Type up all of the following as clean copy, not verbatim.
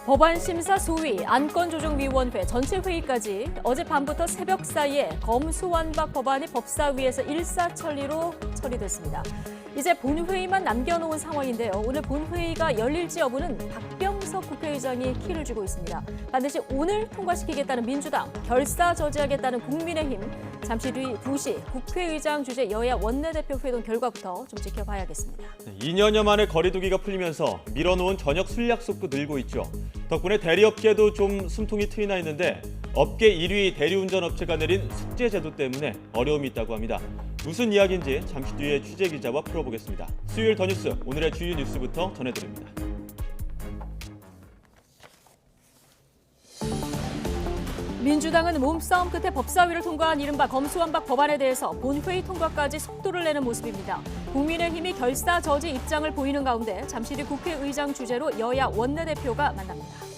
법안 심사 소위, 안건조정위원회 전체 회의까지 어젯밤부터 새벽 사이에 검수완박 법안이 법사위에서 일사천리로 처리됐습니다. 이제 본회의만 남겨놓은 상황인데요. 오늘 본회의가 열릴지 여부는 박병석 국회의장이 키를 쥐고 있습니다. 반드시 오늘 통과시키겠다는 민주당, 결사저지하겠다는 국민의힘, 잠시 뒤 2시 국회의장 주재 여야 원내대표 회동 결과부터 좀 지켜봐야겠습니다. 2년여 만에 거리두기가 풀리면서 밀어놓은 저녁 술 약속도 늘고 있죠. 덕분에 대리업계도 좀 숨통이 트이나 있는데 업계 1위 대리운전업체가 내린 숙제 제도 때문에 어려움이 있다고 합니다. 무슨 이야기인지 잠시 뒤에 취재기자와 풀어보겠습니다. 수요일 더 뉴스, 오늘의 주요 뉴스부터 전해드립니다. 민주당은 몸싸움 끝에 법사위를 통과한 이른바 검수완박 법안에 대해서 본회의 통과까지 속도를 내는 모습입니다. 국민의힘이 결사저지 입장을 보이는 가운데 잠시 뒤 국회의장 주재로 여야 원내대표가 만납니다.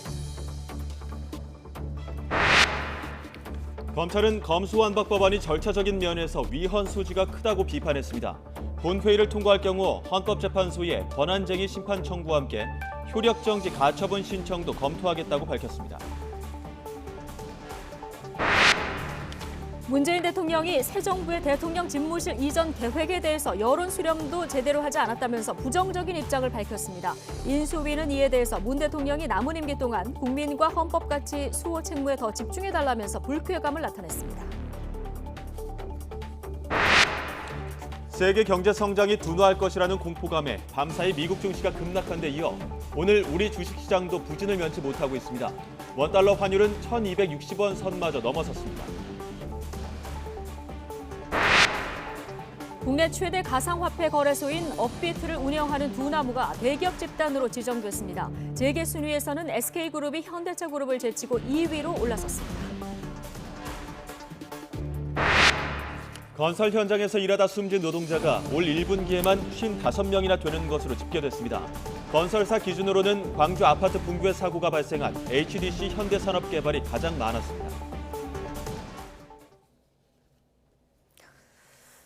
검찰은 검수완박 법안이 절차적인 면에서 위헌 소지가 크다고 비판했습니다. 본회의를 통과할 경우 헌법재판소에 권한쟁의 심판 청구와 함께 효력정지 가처분 신청도 검토하겠다고 밝혔습니다. 문재인 대통령이 새 정부의 대통령 집무실 이전 계획에 대해서 여론 수렴도 제대로 하지 않았다면서 부정적인 입장을 밝혔습니다. 인수위는 이에 대해서 문 대통령이 남은 임기 동안 국민과 헌법가치 수호 책무에 더 집중해달라면서 불쾌감을 나타냈습니다. 세계 경제 성장이 둔화할 것이라는 공포감에 밤사이 미국 증시가 급락한 데 이어 오늘 우리 주식시장도 부진을 면치 못하고 있습니다. 원달러 환율은 1260원 선마저 넘어섰습니다. 국내 최대 가상화폐 거래소인 업비트를 운영하는 두 나무가 대기업 집단으로 지정됐습니다. 재계 순위에서는 SK그룹이 현대차그룹을 제치고 2위로 올라섰습니다. 건설 현장에서 일하다 숨진 노동자가 올 1분기에만 55명이나 되는 것으로 집계됐습니다. 건설사 기준으로는 광주 아파트 붕괴 사고가 발생한 HDC 현대산업개발이 가장 많았습니다.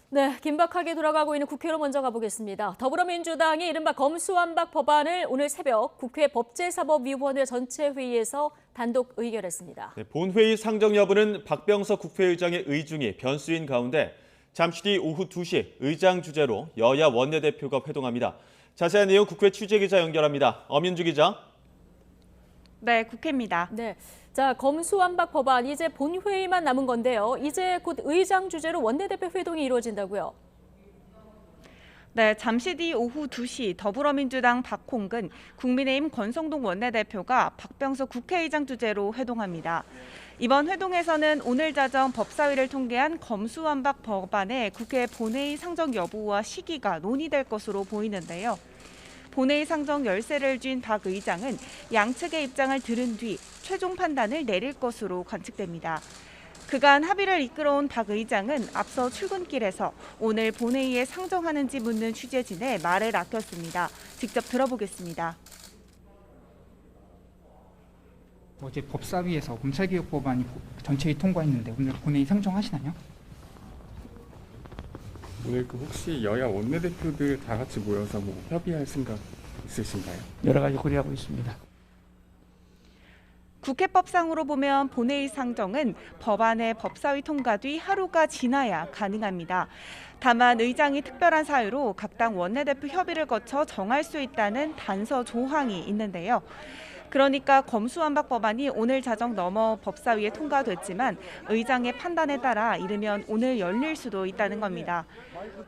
네, 긴박하게 돌아가고 있는 국회로 먼저 가보겠습니다. 더불어민주당이 이른바 검수완박 법안을 오늘 새벽 국회 법제사법위원회 전체 회의에서 단독 의결했습니다. 본회의 상정 여부는 박병석 국회의장의 의중이 변수인 가운데 잠시 뒤 오후 2시 의장 주재로 여야 원내대표가 회동합니다. 자세한 내용 국회 취재기자 연결합니다. 엄윤주 기자. 네, 국회입니다. 네. 자, 검수완박 법안 이제 본회의만 남은 건데요. 이제 곧 의장 주재로 원내대표 회동이 이루어진다고요? 네, 잠시 뒤 오후 2시 더불어민주당 박홍근, 국민의힘 권성동 원내대표가 박병석 국회의장 주재로 회동합니다. 이번 회동에서는 오늘 자정 법사위를 통과한 검수완박 법안의 국회 본회의 상정 여부와 시기가 논의될 것으로 보이는데요. 본회의 상정 열쇠를 쥔 박 의장은 양측의 입장을 들은 뒤 최종 판단을 내릴 것으로 관측됩니다. 그간 합의를 이끌어온 박 의장은 앞서 출근길에서 오늘 본회의에 상정하는지 묻는 취재진의 말을 아꼈습니다. 직접 들어보겠습니다. 어제 법사위에서 검찰개혁 법안이 전체의 통과했는데 오늘 본회의 상정하시나요? 오늘 혹시 여야 원내대표들 다 같이 모여서 협의할 생각 있으신가요? 여러 가지 고려하고 있습니다. 국회법상으로 보면 본회의 상정은 법안의 법사위 통과 뒤 하루가 지나야 가능합니다. 다만 의장이 특별한 사유로 각 당 원내대표 협의를 거쳐 정할 수 있다는 단서 조항이 있는데요. 그러니까 검수완박 법안이 오늘 자정 넘어 법사위에 통과됐지만 의장의 판단에 따라 이르면 오늘 열릴 수도 있다는 겁니다.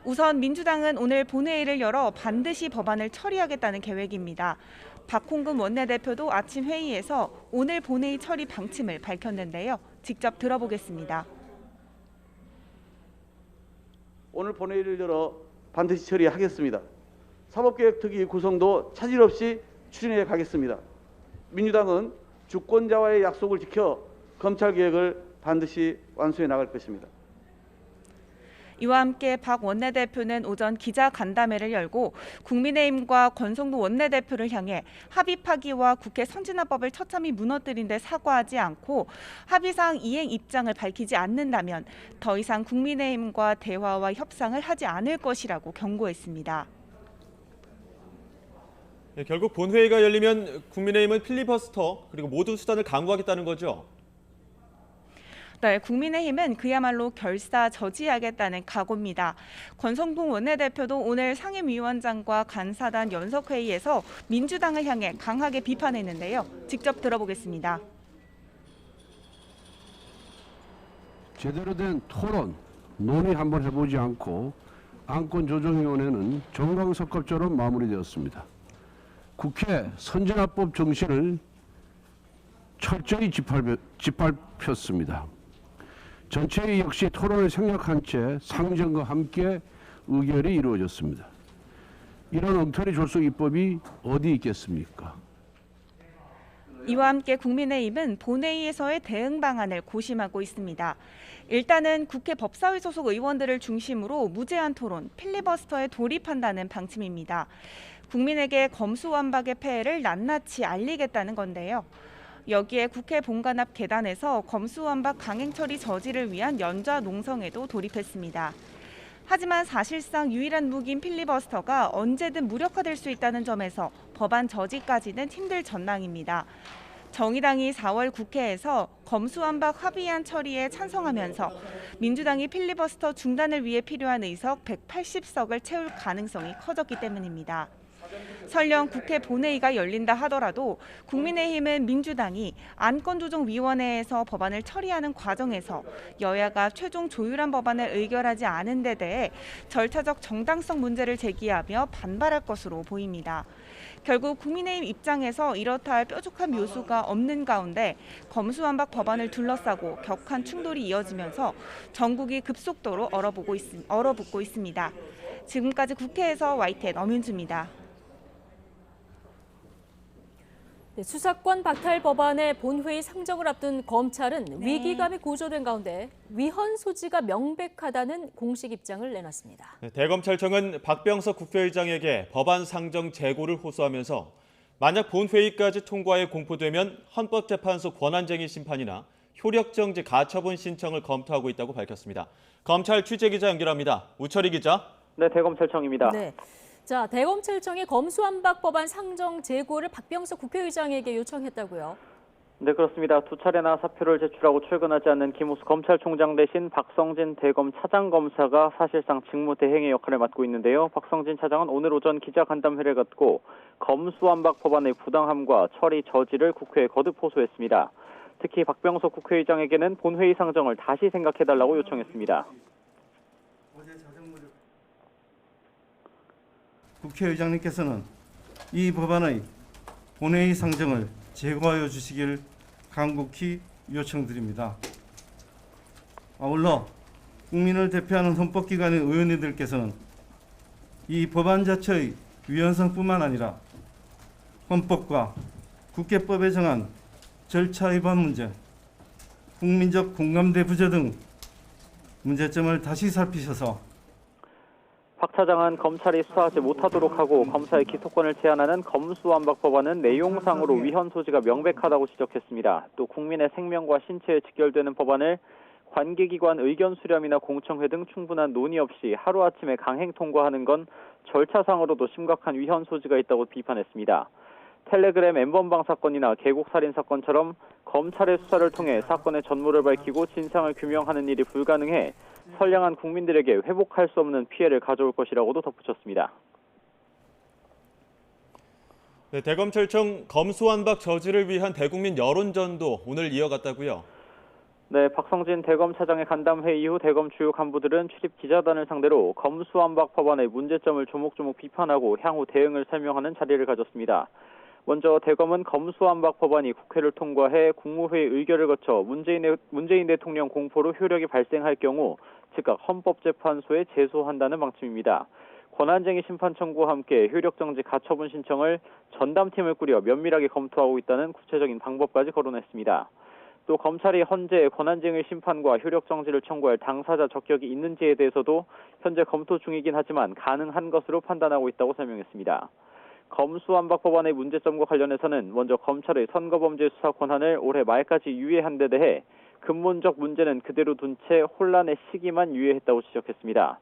우선 민주당은 오늘 본회의를 열어 반드시 법안을 처리하겠다는 계획입니다. 박홍근 원내대표도 아침 회의에서 오늘 본회의 처리 방침을 밝혔는데요. 직접 들어보겠습니다. 오늘 본회의를 열어 반드시 처리하겠습니다. 사법개혁특위 구성도 차질 없이 추진해 가겠습니다. 민주당은 주권자와의 약속을 지켜 검찰개혁을 반드시 완수해 나갈 것입니다. 이와 함께 박 원내대표는 오전 기자간담회를 열고 국민의힘과 권성동 원내대표를 향해 합의 파기와 국회 선진화법을 처참히 무너뜨린 데 사과하지 않고 합의사항 이행 입장을 밝히지 않는다면 더 이상 국민의힘과 대화와 협상을 하지 않을 것이라고 경고했습니다. 네, 결국 본회의가 열리면 국민의힘은 필리버스터 그리고 모든 수단을 강구하겠다는 거죠. 네, 국민의힘은 그야말로 결사저지하겠다는 각오입니다. 권성동 원내대표도 오늘 상임위원장과 간사단 연석회의에서 민주당을 향해 강하게 비판했는데요. 직접 들어보겠습니다. 제대로 된 토론, 논의 한번 해보지 않고 안건조정위원회는 정광석급처럼 마무리되었습니다. 국회 선진화법 정신을 철저히 짓밟혔습니다. 전체의 역시 토론을 생략한 채 상정과 함께 의결이 이루어졌습니다. 이런 엉터리 졸속 입법이 어디 있겠습니까? 이와 함께 국민의힘은 본회의에서의 대응 방안을 고심하고 있습니다. 일단은 국회 법사위 소속 의원들을 중심으로 무제한 토론, 필리버스터에 돌입한다는 방침입니다. 국민에게 검수완박의 폐해를 낱낱이 알리겠다는 건데요. 여기에 국회 본관 앞 계단에서 검수완박 강행 처리 저지를 위한 연좌 농성에도 돌입했습니다. 하지만 사실상 유일한 무기인 필리버스터가 언제든 무력화될 수 있다는 점에서 법안 저지까지는 힘들 전망입니다. 정의당이 4월 국회에서 검수완박 합의안 처리에 찬성하면서 민주당이 필리버스터 중단을 위해 필요한 의석 180석을 채울 가능성이 커졌기 때문입니다. 설령 국회 본회의가 열린다 하더라도 국민의힘은 민주당이 안건조정위원회에서 법안을 처리하는 과정에서 여야가 최종 조율한 법안을 의결하지 않은 데 대해 절차적 정당성 문제를 제기하며 반발할 것으로 보입니다. 결국 국민의힘 입장에서 이렇다 할 뾰족한 묘수가 없는 가운데 검수완박 법안을 둘러싸고 격한 충돌이 이어지면서 전국이 급속도로 얼어붙고 있습니다. 지금까지 국회에서 YTN 엄윤주입니다. 네, 수사권 박탈 법안의 본회의 상정을 앞둔 검찰은 위기감이 고조된 가운데 위헌 소지가 명백하다는 공식 입장을 내놨습니다. 네, 대검찰청은 박병석 국회의장에게 법안 상정 재고를 호소하면서 만약 본회의까지 통과에 공포되면 헌법재판소 권한쟁의 심판이나 효력정지 가처분 신청을 검토하고 있다고 밝혔습니다. 검찰 취재기자 연결합니다. 우철희 기자. 네, 대검찰청입니다. 네. 자, 대검찰청이 검수완박 법안 상정 재고를 박병석 국회의장에게 요청했다고요? 네, 그렇습니다. 두 차례나 사표를 제출하고 출근하지 않는 김우수 검찰총장 대신 박성진 대검 차장검사가 사실상 직무 대행의 역할을 맡고 있는데요. 박성진 차장은 오늘 오전 기자간담회를 갖고 검수완박 법안의 부당함과 처리 저지를 국회에 거듭 호소했습니다. 특히 박병석 국회의장에게는 본회의 상정을 다시 생각해달라고 요청했습니다. 국회의장님께서는 이 법안의 본회의 상정을 재고하여 주시길 간곡히 요청드립니다. 아울러 국민을 대표하는 헌법기관의 의원님들께서는 이 법안 자체의 위헌성뿐만 아니라 헌법과 국회법에 정한 절차 위반 문제, 국민적 공감대 부재 등 문제점을 다시 살피셔서 박 차장은 검찰이 수사하지 못하도록 하고 검사의 기소권을 제한하는 검수완박 법안은 내용상으로 위헌 소지가 명백하다고 지적했습니다. 또 국민의 생명과 신체에 직결되는 법안을 관계기관 의견 수렴이나 공청회 등 충분한 논의 없이 하루아침에 강행 통과하는 건 절차상으로도 심각한 위헌 소지가 있다고 비판했습니다. 텔레그램 N번방 사건이나 계곡살인 사건처럼 검찰의 수사를 통해 사건의 전모를 밝히고 진상을 규명하는 일이 불가능해 선량한 국민들에게 회복할 수 없는 피해를 가져올 것이라고도 덧붙였습니다. 네, 대검찰청 검수완박 저지를 위한 대국민 여론전도 오늘 이어갔다고요? 네, 박성진 대검차장의 간담회 이후 대검 주요 간부들은 출입 기자단을 상대로 검수완박 법안의 문제점을 조목조목 비판하고 향후 대응을 설명하는 자리를 가졌습니다. 먼저 대검은 검수완박 법안이 국회를 통과해 국무회의 의결을 거쳐 문재인 대통령 공포로 효력이 발생할 경우 즉각 헌법재판소에 제소한다는 방침입니다. 권한쟁의 심판 청구와 함께 효력정지 가처분 신청을 전담팀을 꾸려 면밀하게 검토하고 있다는 구체적인 방법까지 거론했습니다. 또 검찰이 헌재 권한쟁의 심판과 효력정지를 청구할 당사자 적격이 있는지에 대해서도 현재 검토 중이긴 하지만 가능한 것으로 판단하고 있다고 설명했습니다. 검수완박 법안의 문제점과 관련해서는 먼저 검찰의 선거범죄 수사 권한을 올해 말까지 유예한 데 대해 근본적 문제는 그대로 둔 채 혼란의 시기만 유예했다고 지적했습니다.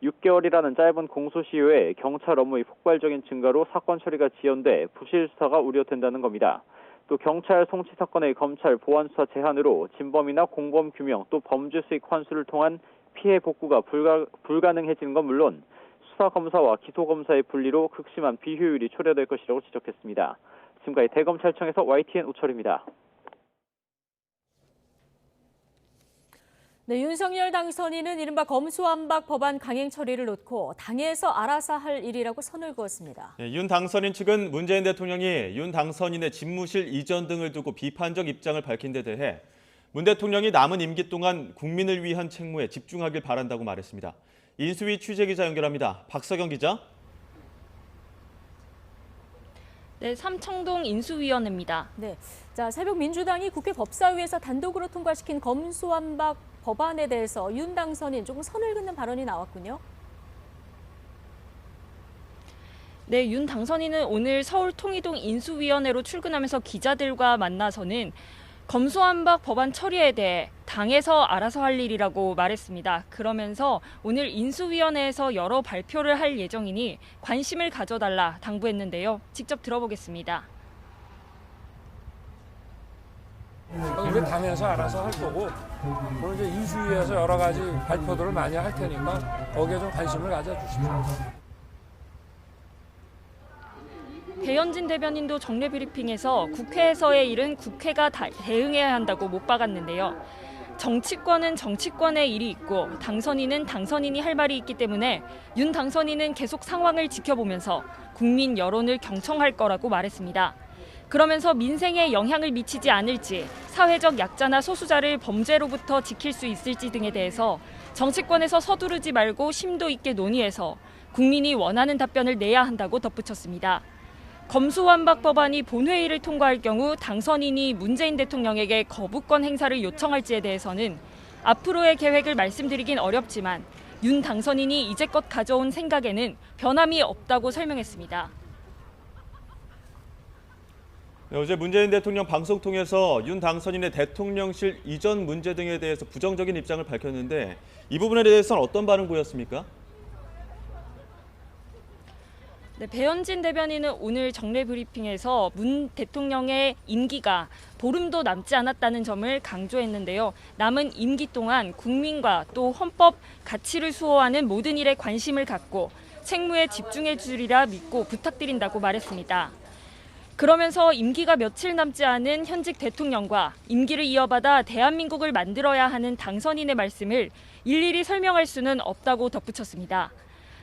6개월이라는 짧은 공소시효에 경찰 업무의 폭발적인 증가로 사건 처리가 지연돼 부실 수사가 우려된다는 겁니다. 또 경찰 송치 사건의 검찰 보안 수사 제한으로 진범이나 공범 규명 또 범죄 수익 환수를 통한 피해 복구가 불가능해지는 건 물론 수사 검사와 기소 검사의 분리로 극심한 비효율이 초래될 것이라고 지적했습니다. 지금까지 대검찰청에서 YTN 우철입니다. 네, 윤석열 당선인은 이른바 검수완박 법안 강행 처리를 놓고 당에서 알아서 할 일이라고 선을 그었습니다. 윤 당선인 측은 문재인 대통령이 윤 당선인의 집무실 이전 등을 두고 비판적 입장을 밝힌 데 대해 문 대통령이 남은 임기 동안 국민을 위한 책무에 집중하길 바란다고 말했습니다. 인수위 취재기자 연결합니다. 박서경 기자. 네, 삼청동 인수위원회입니다. 네, 자 새벽 민주당이 국회 법사위에서 단독으로 통과시킨 검수완박 법안에 대해서 윤 당선인 조금 선을 긋는 발언이 나왔군요. 네, 윤 당선인은 오늘 서울 통이동 인수위원회로 출근하면서 기자들과 만나서는 검수완박 법안 처리에 대해 당에서 알아서 할 일이라고 말했습니다. 그러면서 오늘 인수위원회에서 여러 발표를 할 예정이니 관심을 가져달라 당부했는데요. 직접 들어보겠습니다. 우리 당에서 알아서 할 거고, 그리고 이제 인수위에서 여러 가지 발표들을 많이 할 테니까 거기에 좀 관심을 가져주십시오. 배현진 대변인도 정례 브리핑에서 국회에서의 일은 국회가 대응해야 한다고 못 박았는데요. 정치권은 정치권의 일이 있고 당선인은 당선인이 할 말이 있기 때문에 윤 당선인은 계속 상황을 지켜보면서 국민 여론을 경청할 거라고 말했습니다. 그러면서 민생에 영향을 미치지 않을지, 사회적 약자나 소수자를 범죄로부터 지킬 수 있을지 등에 대해서 정치권에서 서두르지 말고 심도 있게 논의해서 국민이 원하는 답변을 내야 한다고 덧붙였습니다. 검수완박 법안이 본회의를 통과할 경우 당선인이 문재인 대통령에게 거부권 행사를 요청할지에 대해서는 앞으로의 계획을 말씀드리긴 어렵지만 윤 당선인이 이제껏 가져온 생각에는 변함이 없다고 설명했습니다. 네, 어제 문재인 대통령 방송 통해서 윤 당선인의 대통령실 이전 문제 등에 대해서 부정적인 입장을 밝혔는데 이 부분에 대해서는 어떤 반응 보였습니까? 네, 배현진 대변인은 오늘 정례 브리핑에서 문 대통령의 임기가 보름도 남지 않았다는 점을 강조했는데요. 남은 임기 동안 국민과 또 헌법 가치를 수호하는 모든 일에 관심을 갖고 책무에 집중해 주리라 믿고 부탁드린다고 말했습니다. 그러면서 임기가 며칠 남지 않은 현직 대통령과 임기를 이어받아 대한민국을 만들어야 하는 당선인의 말씀을 일일이 설명할 수는 없다고 덧붙였습니다.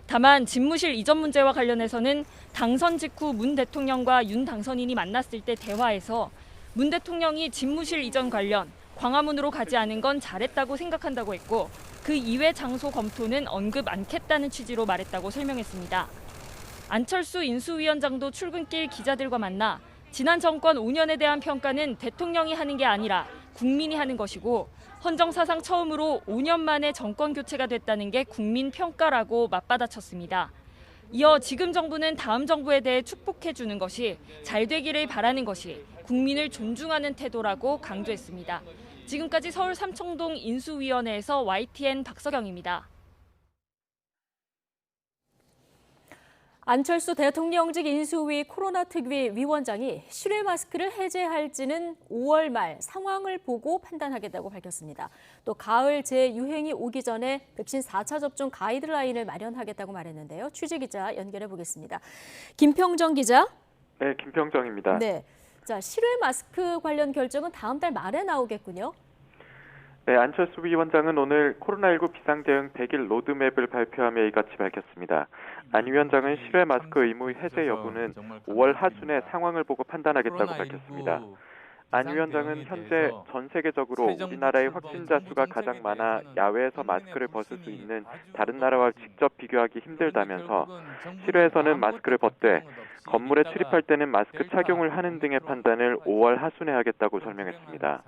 다만 집무실 이전 문제와 관련해서는 당선 직후 문 대통령과 윤 당선인이 만났을 때 대화에서 문 대통령이 집무실 이전 관련 광화문으로 가지 않은 건 잘했다고 생각한다고 했고 그 이외 장소 검토는 언급 않겠다는 취지로 말했다고 설명했습니다. 안철수 인수위원장도 출근길 기자들과 만나 지난 정권 5년에 대한 평가는 대통령이 하는 게 아니라 국민이 하는 것이고 헌정사상 처음으로 5년 만에 정권 교체가 됐다는 게 국민 평가라고 맞받아쳤습니다. 이어 지금 정부는 다음 정부에 대해 축복해 주는 것이 잘 되기를 바라는 것이 국민을 존중하는 태도라고 강조했습니다. 지금까지 서울 삼청동 인수위원회에서 YTN 박서경입니다. 안철수 대통령직 인수위 코로나 특위 위원장이 실외 마스크를 해제할지는 5월 말 상황을 보고 판단하겠다고 밝혔습니다. 또 가을 재유행이 오기 전에 백신 4차 접종 가이드라인을 마련하겠다고 말했는데요. 취재기자 연결해 보겠습니다. 김평정 기자. 네, 김평정입니다. 네, 자 실외 마스크 관련 결정은 다음 달 말에 나오겠군요. 네, 안철수 위원장은 오늘 코로나19 비상대응 100일 로드맵을 발표하며 이같이 밝혔습니다. 안 위원장은 실외 마스크 의무 해제 여부는 5월 하순에 상황을 보고 판단하겠다고 밝혔습니다. 안 위원장은 현재 전 세계적으로 우리나라의 확진자 수가 가장 많아 야외에서 마스크를 벗을 수 있는 다른 나라와 직접 비교하기 힘들다면서 실외에서는 마스크를 벗되 건물에 출입할 때는 마스크 착용을 하는 등의 판단을 5월 하순에 하겠다고 설명했습니다.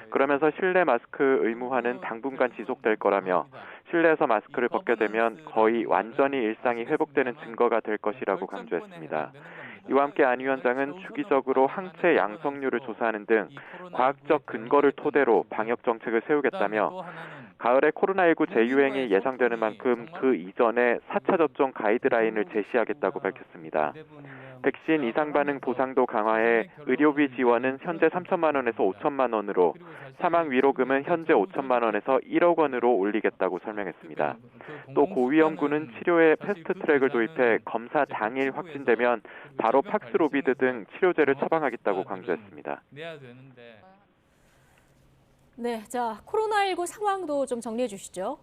그러면서 실내 마스크 의무화는 당분간 지속될 거라며 실내에서 마스크를 벗게 되면 거의 완전히 일상이 회복되는 증거가 될 것이라고 강조했습니다. 이와 함께 안 위원장은 주기적으로 항체 양성률을 조사하는 등 과학적 근거를 토대로 방역 정책을 세우겠다며 가을에 코로나19 재유행이 예상되는 만큼 그 이전에 4차 접종 가이드라인을 제시하겠다고 밝혔습니다. 백신 이상 반응 보상도 강화해 의료비 지원은 현재 3천만 원에서 5천만 원으로 사망 위로금은 현재 5천만 원에서 1억 원으로 올리겠다고 설명했습니다. 또 고위험군은 치료에 패스트트랙을 도입해 검사 당일 확진되면 바로 팍스로비드 등 치료제를 처방하겠다고 강조했습니다. 네, 자 코로나19 상황도 좀 정리해 주시죠.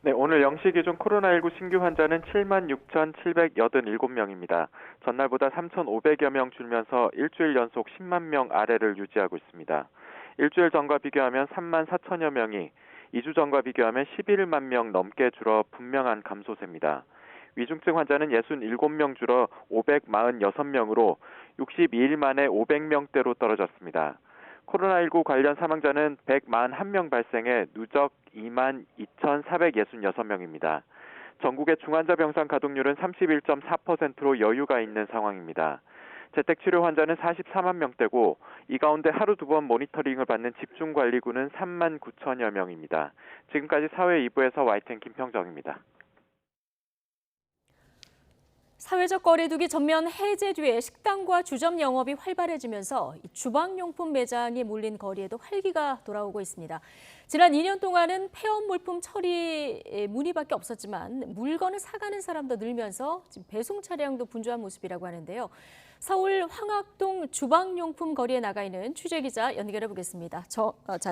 네, 오늘 0시 기준 코로나19 신규 환자는 76,787명입니다. 전날보다 3,500여 명 줄면서 일주일 연속 10만 명 아래를 유지하고 있습니다. 일주일 전과 비교하면 3만 4천여 명이, 2주 전과 비교하면 11만 명 넘게 줄어 분명한 감소세입니다. 위중증 환자는 67명 줄어 546명으로 62일 만에 500명대로 떨어졌습니다. 코로나19 관련 사망자는 141명 발생해 누적 22,466명입니다. 전국의 중환자 병상 가동률은 31.4%로 여유가 있는 상황입니다. 재택치료 환자는 44만 명대고 이 가운데 하루 2번 모니터링을 받는 집중관리군은 3만 9천여 명입니다. 지금까지 사회 2부에서 YTN 김평정입니다. 사회적 거리두기 전면 해제 뒤에 식당과 주점 영업이 활발해지면서 주방용품 매장이 몰린 거리에도 활기가 돌아오고 있습니다. 지난 2년 동안은 폐업 물품 처리 문의밖에 없었지만 물건을 사가는 사람도 늘면서 지금 배송 차량도 분주한 모습이라고 하는데요. 서울 황학동 주방용품 거리에 나가 있는 취재기자 연결해 보겠습니다.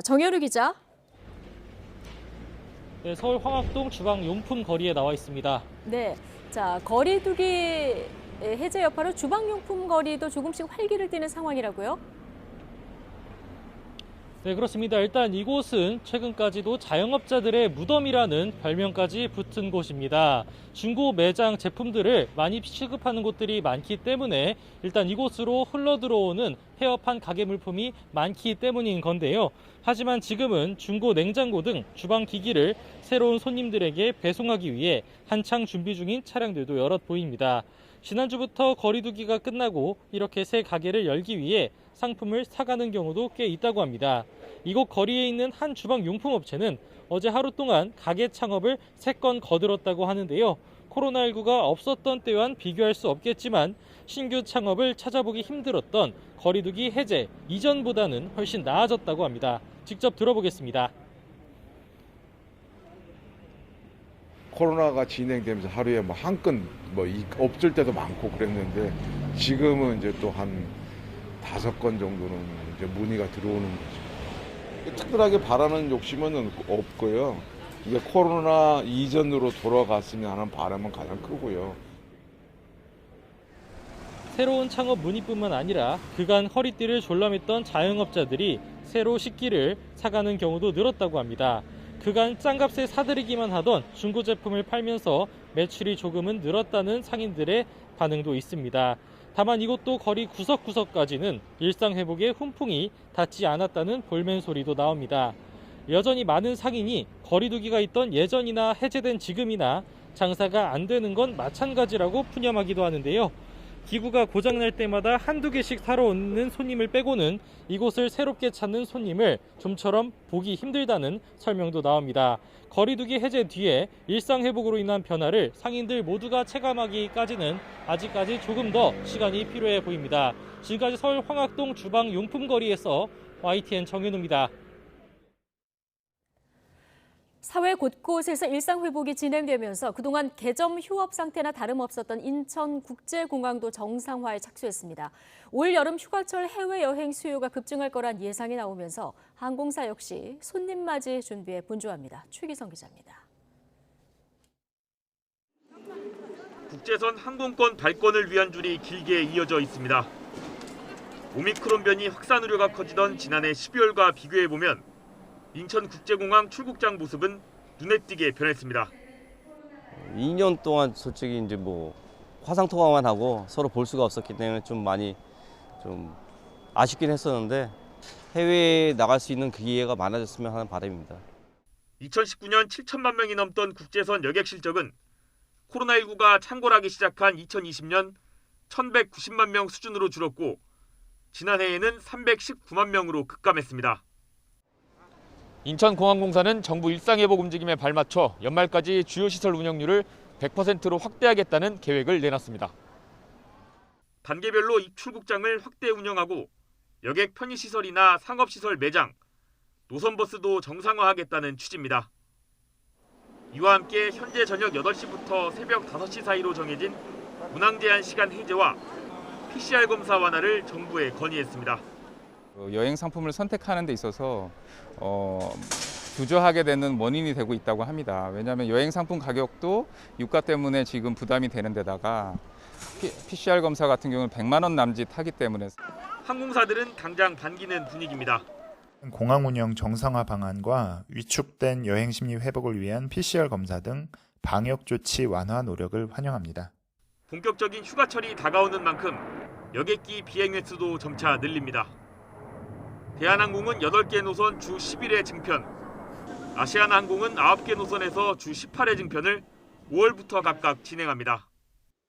정현우 기자. 네, 서울 황학동 주방용품 거리에 나와 있습니다. 네. 자, 거리두기 해제 여파로 주방용품 거리도 조금씩 활기를 띠는 상황이라고요? 네, 그렇습니다. 일단 이곳은 최근까지도 자영업자들의 무덤이라는 별명까지 붙은 곳입니다. 중고 매장 제품들을 많이 취급하는 곳들이 많기 때문에 일단 이곳으로 흘러들어오는 폐업한 가게 물품이 많기 때문인 건데요. 하지만 지금은 중고 냉장고 등 주방 기기를 새로운 손님들에게 배송하기 위해 한창 준비 중인 차량들도 여럿 보입니다. 지난주부터 거리두기가 끝나고 이렇게 새 가게를 열기 위해 상품을 사가는 경우도 꽤 있다고 합니다. 이곳 거리에 있는 한 주방용품 업체는 어제 하루 동안 가게 창업을 3건 거들었다고 하는데요. 코로나19가 없었던 때와는 비교할 수 없겠지만 신규 창업을 찾아보기 힘들었던 거리두기 해제 이전보다는 훨씬 나아졌다고 합니다. 직접 들어보겠습니다. 코로나가 진행되면서 하루에 뭐 한 건 없을 때도 많고 그랬는데 지금은 이제 또 한 5건 정도는 이제 문의가 들어오는 거죠. 특별하게 바라는 욕심은 없고요. 이게 코로나 이전으로 돌아갔으면 하는 바람은 가장 크고요. 새로운 창업 문의뿐만 아니라 그간 허리띠를 졸라맸던 자영업자들이 새로 식기를 사가는 경우도 늘었다고 합니다. 그간 짱값에 사들이기만 하던 중고 제품을 팔면서 매출이 조금은 늘었다는 상인들의 반응도 있습니다. 다만 이곳도 거리 구석구석까지는 일상 회복의 훈풍이 닿지 않았다는 볼멘 소리도 나옵니다. 여전히 많은 상인이 거리두기가 있던 예전이나 해제된 지금이나 장사가 안 되는 건 마찬가지라고 푸념하기도 하는데요. 기구가 고장날 때마다 한두 개씩 사러 오는 손님을 빼고는 이곳을 새롭게 찾는 손님을 좀처럼 보기 힘들다는 설명도 나옵니다. 거리두기 해제 뒤에 일상 회복으로 인한 변화를 상인들 모두가 체감하기까지는 아직까지 조금 더 시간이 필요해 보입니다. 지금까지 서울 황학동 주방용품거리에서 YTN 정현우입니다. 사회 곳곳에서 일상 회복이 진행되면서 그동안 개점 휴업 상태나 다름없었던 인천국제공항도 정상화에 착수했습니다. 올 여름 휴가철 해외여행 수요가 급증할 거란 예상이 나오면서 항공사 역시 손님 맞이 준비에 분주합니다. 최기성 기자입니다. 국제선 항공권 발권을 위한 줄이 길게 이어져 있습니다. 오미크론 변이 확산 우려가 커지던 지난해 12월과 비교해보면 인천국제공항 출국장 모습은 눈에 띄게 변했습니다. 2년 동안 솔직히 이제 화상 통화만 하고 서로 볼 수가 없었기 때문에 좀 많이 좀 아쉽긴 했었는데 해외에 나갈 수 있는 기회가 많아졌으면 하는 바람입니다. 2019년 7천만 명이 넘던 국제선 여객 실적은 코로나19가 창궐하기 시작한 2020년 1,190만 명 수준으로 줄었고 지난해에는 319만 명으로 급감했습니다. 인천공항공사는 정부 일상회복 움직임에 발맞춰 연말까지 주요 시설 운영률을 100%로 확대하겠다는 계획을 내놨습니다. 단계별로 입출국장을 확대 운영하고 여객 편의시설이나 상업시설 매장, 노선버스도 정상화하겠다는 취지입니다. 이와 함께 현재 저녁 8시부터 새벽 5시 사이로 정해진 운항 제한 시간 해제와 PCR 검사 완화를 정부에 건의했습니다. 여행 상품을 선택하는 데 있어서 주저하게 되는 원인이 되고 있다고 합니다. 왜냐하면 여행 상품 가격도 유가 때문에 지금 부담이 되는 데다가 PCR 검사 같은 경우는 100만 원 남짓 하기 때문에 항공사들은 당장 반기는 분위기입니다. 공항 운영 정상화 방안과 위축된 여행 심리 회복을 위한 PCR 검사 등 방역 조치 완화 노력을 환영합니다. 본격적인 휴가철이 다가오는 만큼 여객기 비행 횟수도 점차 늘립니다. 대한항공은 8개 노선 주 10일에 증편, 아시아나항공은 9개 노선에서 주 18회 증편을 5월부터 각각 진행합니다.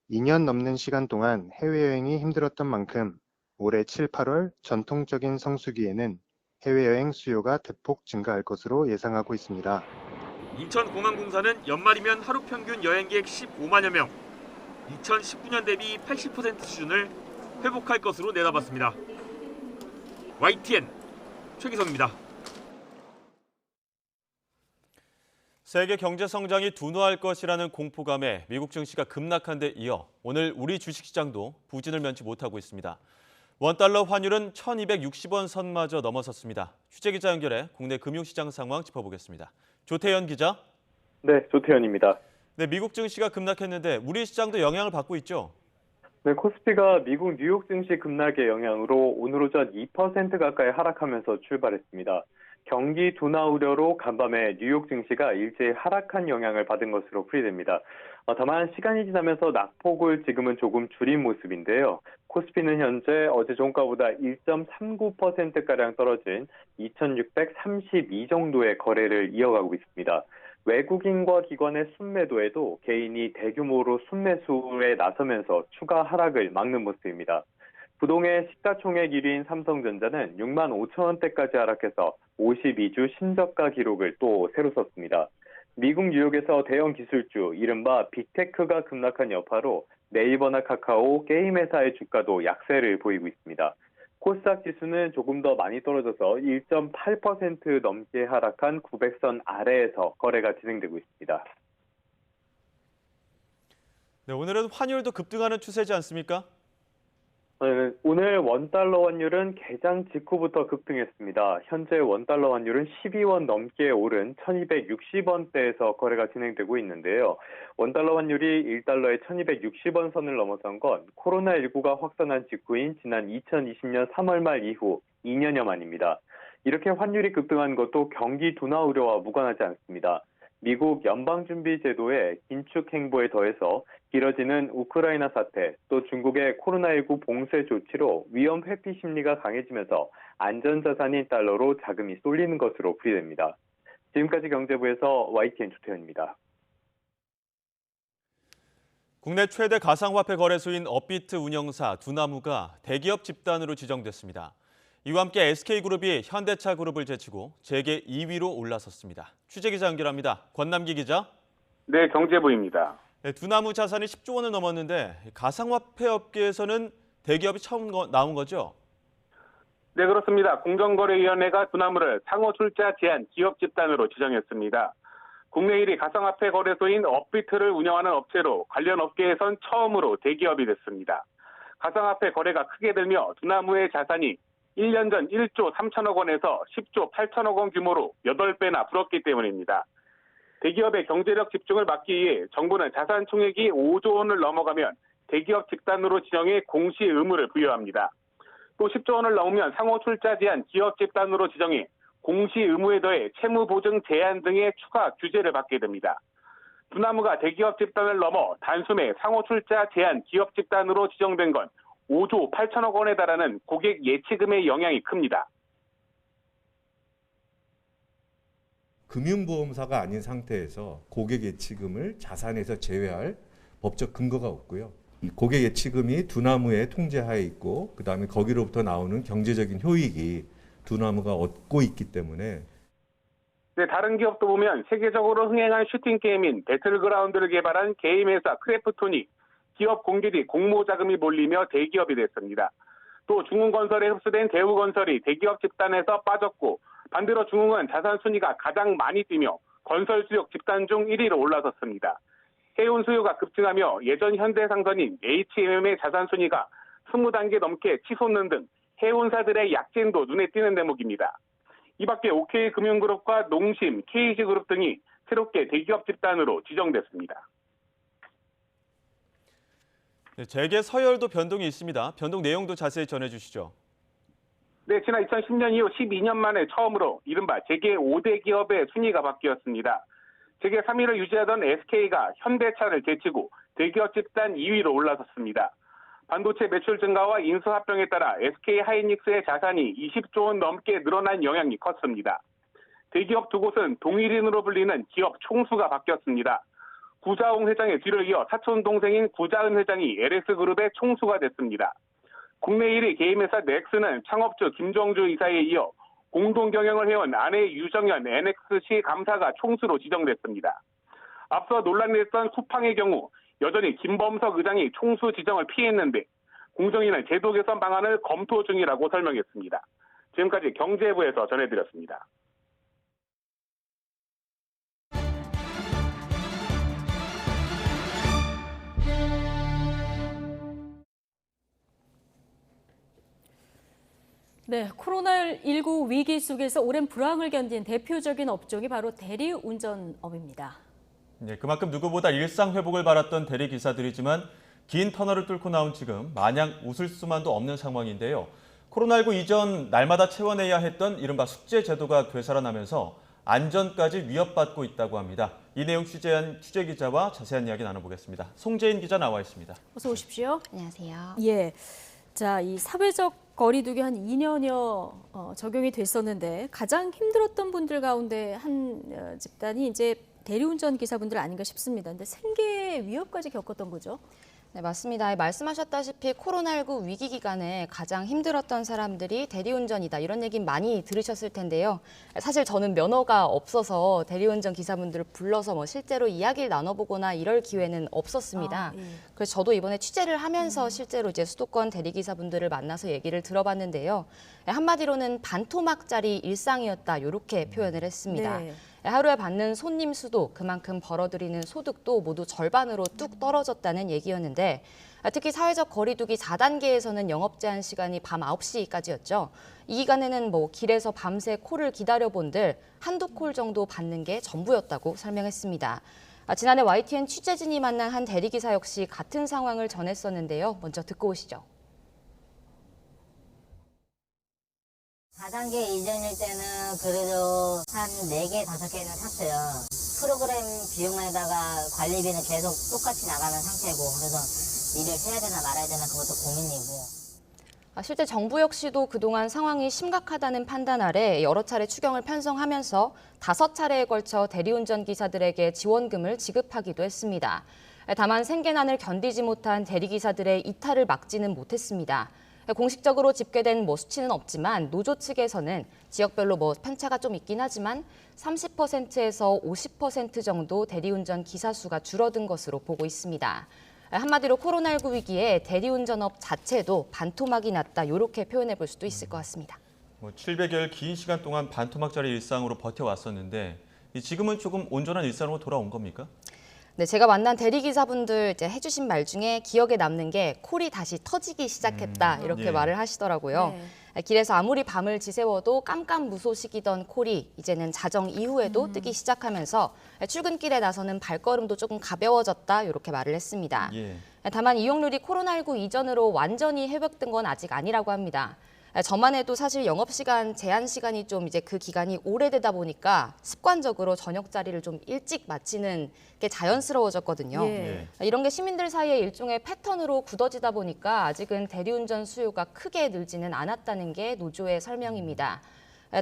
2년 넘는 시간 동안 해외여행이 힘들었던 만큼 올해 7, 8월 전통적인 성수기에는 해외여행 수요가 대폭 증가할 것으로 예상하고 있습니다. 인천공항공사는 연말이면 하루 평균 여행객 15만여 명, 2019년 대비 80% 수준을 회복할 것으로 내다봤습니다. YTN 최기성입니다. 세계 경제 성장이 둔화할 것이라는 공포감에 미국 증시가 급락한 데 이어 오늘 우리 주식시장도 부진을 면치 못하고 있습니다. 원달러 환율은 1,260원 선마저 넘어섰습니다. 취재기자 연결해 국내 금융시장 상황 짚어보겠습니다. 조태현 기자. 네, 조태현입니다. 네, 미국 증시가 급락했는데 우리 시장도 영향을 받고 있죠? 네, 코스피가 미국 뉴욕 증시 급락의 영향으로 오늘 오전 2% 가까이 하락하면서 출발했습니다. 경기 둔화 우려로 간밤에 뉴욕 증시가 일제히 하락한 영향을 받은 것으로 풀이됩니다. 다만 시간이 지나면서 낙폭을 지금은 조금 줄인 모습인데요. 코스피는 현재 어제 종가보다 1.39%가량 떨어진 2,632 정도의 거래를 이어가고 있습니다. 외국인과 기관의 순매도에도 개인이 대규모로 순매수에 나서면서 추가 하락을 막는 모습입니다. 부동의 시가총액 1위인 삼성전자는 6만 5천 원대까지 하락해서 52주 신저가 기록을 또 새로 썼습니다. 미국 뉴욕에서 대형 기술주, 이른바 빅테크가 급락한 여파로 네이버나 카카오, 게임 회사의 주가도 약세를 보이고 있습니다. 코스닥 지수는 조금 더 많이 떨어져서 1.8% 넘게 하락한 900선 아래에서 거래가 진행되고 있습니다. 네, 오늘은 환율도 급등하는 추세지 않습니까? 오늘 원달러 환율은 개장 직후부터 급등했습니다. 현재 원달러 환율은 12원 넘게 오른 1260원대에서 거래가 진행되고 있는데요. 원달러 환율이 1달러에 1260원 선을 넘어선 건 코로나19가 확산한 직후인 지난 2020년 3월 말 이후 2년여 만입니다. 이렇게 환율이 급등한 것도 경기 둔화 우려와 무관하지 않습니다. 미국 연방준비제도의 긴축 행보에 더해서 길어지는 우크라이나 사태, 또 중국의 코로나19 봉쇄 조치로 위험 회피 심리가 강해지면서 안전자산인 달러로 자금이 쏠리는 것으로 풀이됩니다. 지금까지 경제부에서 YTN 조태현입니다. 국내 최대 가상화폐 거래소인 업비트 운영사 두나무가 대기업 집단으로 지정됐습니다. 이와 함께 SK그룹이 현대차그룹을 제치고 재계 2위로 올라섰습니다. 취재기자 연결합니다. 권남기 기자. 네, 경제부입니다. 네, 두나무 자산이 10조 원을 넘었는데 가상화폐 업계에서는 대기업이 처음 나온 거죠? 네, 그렇습니다. 공정거래위원회가 두나무를 상호 출자 제한 기업 집단으로 지정했습니다. 국내 1위 가상화폐 거래소인 업비트를 운영하는 업체로 관련 업계에선 처음으로 대기업이 됐습니다. 가상화폐 거래가 크게 들며 두나무의 자산이 1년 전 1조 3천억 원에서 10조 8천억 원 규모로 8배나 불었기 때문입니다. 대기업의 경제력 집중을 막기 위해 정부는 자산 총액이 5조 원을 넘어가면 대기업 집단으로 지정해 공시 의무를 부여합니다. 또 10조 원을 넘으면 상호 출자 제한 기업 집단으로 지정해 공시 의무에 더해 채무 보증 제한 등의 추가 규제를 받게 됩니다. 두나무가 대기업 집단을 넘어 단숨에 상호 출자 제한 기업 집단으로 지정된 건 5조 8천억 원에 달하는 고객 예치금의 영향이 큽니다. 금융보험사가 아닌 상태에서 고객 예치금을 자산에서 제외할 법적 근거가 없고요. 이 고객의 치금이 두나무의 통제하에 있고 그다음에 거기로부터 나오는 경제적인 효익이 두나무가 얻고 있기 때문에 네, 다른 기업도 보면 세계적으로 흥행한 슈팅 게임인 배틀그라운드를 개발한 게임 회사 크래프톤이 기업 공개 뒤 공모 자금이 몰리며 대기업이 됐습니다. 또 중흥건설에 흡수된 대우건설이 대기업 집단에서 빠졌고 반대로 중흥은 자산 순위가 가장 많이 뛰며 건설 수요 집단 중 1위로 올라섰습니다. 해운 수요가 급증하며 예전 현대상선인 HMM의 자산 순위가 20단계 넘게 치솟는 등 해운사들의 약진도 눈에 띄는 대목입니다. 이 밖에 OK금융그룹과 농심, KC그룹 등이 새롭게 대기업 집단으로 지정됐습니다. 네, 재계 서열도 변동이 있습니다. 변동 내용도 자세히 전해주시죠. 네, 지난 2010년 이후 12년 만에 처음으로 이른바 재계 5대 기업의 순위가 바뀌었습니다. 재계 3위를 유지하던 SK가 현대차를 제치고 대기업 집단 2위로 올라섰습니다. 반도체 매출 증가와 인수합병에 따라 SK하이닉스의 자산이 20조 원 넘게 늘어난 영향이 컸습니다. 대기업 두 곳은 동일인으로 불리는 기업 총수가 바뀌었습니다. 구자홍 회장의 뒤를 이어 사촌 동생인 구자은 회장이 LS그룹의 총수가 됐습니다. 국내 1위 게임회사 넥슨은 창업주 김정주 이사에 이어 공동 경영을 해온 아내 유정연 NXC 감사가 총수로 지정됐습니다. 앞서 논란이 됐던 쿠팡의 경우 여전히 김범석 의장이 총수 지정을 피했는데 공정위는 제도 개선 방안을 검토 중이라고 설명했습니다. 지금까지 경제부에서 전해드렸습니다. 네, 코로나19 위기 속에서 오랜 불황을 견딘 대표적인 업종이 바로 대리운전업입니다. 네, 그만큼 누구보다 일상 회복을 바랐던 대리기사들이지만 긴 터널을 뚫고 나온 지금 마냥 웃을 수만도 없는 상황인데요. 코로나19 이전 날마다 채워내야 했던 이른바 숙제 제도가 되살아나면서 안전까지 위협받고 있다고 합니다. 이 내용 취재한 취재기자와 자세한 이야기 나눠보겠습니다. 송재인 기자 나와 있습니다. 어서 오십시오. 안녕하세요. 예, 자, 이 사회적 거리두기 한 2년여 적용이 됐었는데 가장 힘들었던 분들 가운데 한 집단이 이제 대리운전 기사분들 아닌가 싶습니다. 근데 생계 위협까지 겪었던 거죠? 네, 맞습니다. 말씀하셨다시피 코로나19 위기 기간에 가장 힘들었던 사람들이 대리운전이다. 이런 얘기 많이 들으셨을 텐데요. 사실 저는 면허가 없어서 대리운전 기사분들을 불러서 실제로 이야기를 나눠보거나 이럴 기회는 없었습니다. 그래서 저도 이번에 취재를 하면서 실제로 이제 수도권 대리기사분들을 만나서 얘기를 들어봤는데요. 한마디로는 반토막짜리 일상이었다. 이렇게 표현을 했습니다. 네. 하루에 받는 손님 수도 그만큼 벌어들이는 소득도 모두 절반으로 뚝 떨어졌다는 얘기였는데 특히 사회적 거리두기 4단계에서는 영업 제한 시간이 밤 9시까지였죠. 이 기간에는 길에서 밤새 콜을 기다려본들 한두 콜 정도 받는 게 전부였다고 설명했습니다. 지난해 YTN 취재진이 만난 한 대리기사 역시 같은 상황을 전했었는데요. 먼저 듣고 오시죠. 4단계 이전일 때는 그래도 한 4개, 5개는 샀어요. 프로그램 비용에다가 관리비는 계속 똑같이 나가는 상태고 그래서 일을 해야 되나 말아야 되나 그것도 고민이고. 실제 정부 역시도 그동안 상황이 심각하다는 판단 아래 여러 차례 추경을 편성하면서 5차례에 걸쳐 대리운전 기사들에게 지원금을 지급하기도 했습니다. 다만 생계난을 견디지 못한 대리기사들의 이탈을 막지는 못했습니다. 공식적으로 집계된 수치는 없지만 노조 측에서는 지역별로 편차가 좀 있긴 하지만 30%에서 50% 정도 대리운전 기사 수가 줄어든 것으로 보고 있습니다. 한마디로 코로나19 위기에 대리운전업 자체도 반토막이 났다 이렇게 표현해 볼 수도 있을 것 같습니다. 700여일 긴 시간 동안 반토막짜리 일상으로 버텨왔었는데 지금은 조금 온전한 일상으로 돌아온 겁니까? 네, 제가 만난 대리기사분들 해주신 말 중에 기억에 남는 게 콜이 다시 터지기 시작했다 이렇게 말을 하시더라고요. 네. 길에서 아무리 밤을 지새워도 깜깜무소식이던 콜이 이제는 자정 이후에도 뜨기 시작하면서 출근길에 나서는 발걸음도 조금 가벼워졌다 이렇게 말을 했습니다. 다만 이용률이 코로나19 이전으로 완전히 회복된 건 아직 아니라고 합니다. 저만 해도 사실 영업시간 제한 시간이 좀 그 기간이 오래되다 보니까 습관적으로 저녁 자리를 좀 일찍 마치는 게 자연스러워졌거든요. 이런 게 시민들 사이에 일종의 패턴으로 굳어지다 보니까 아직은 대리운전 수요가 크게 늘지는 않았다는 게 노조의 설명입니다.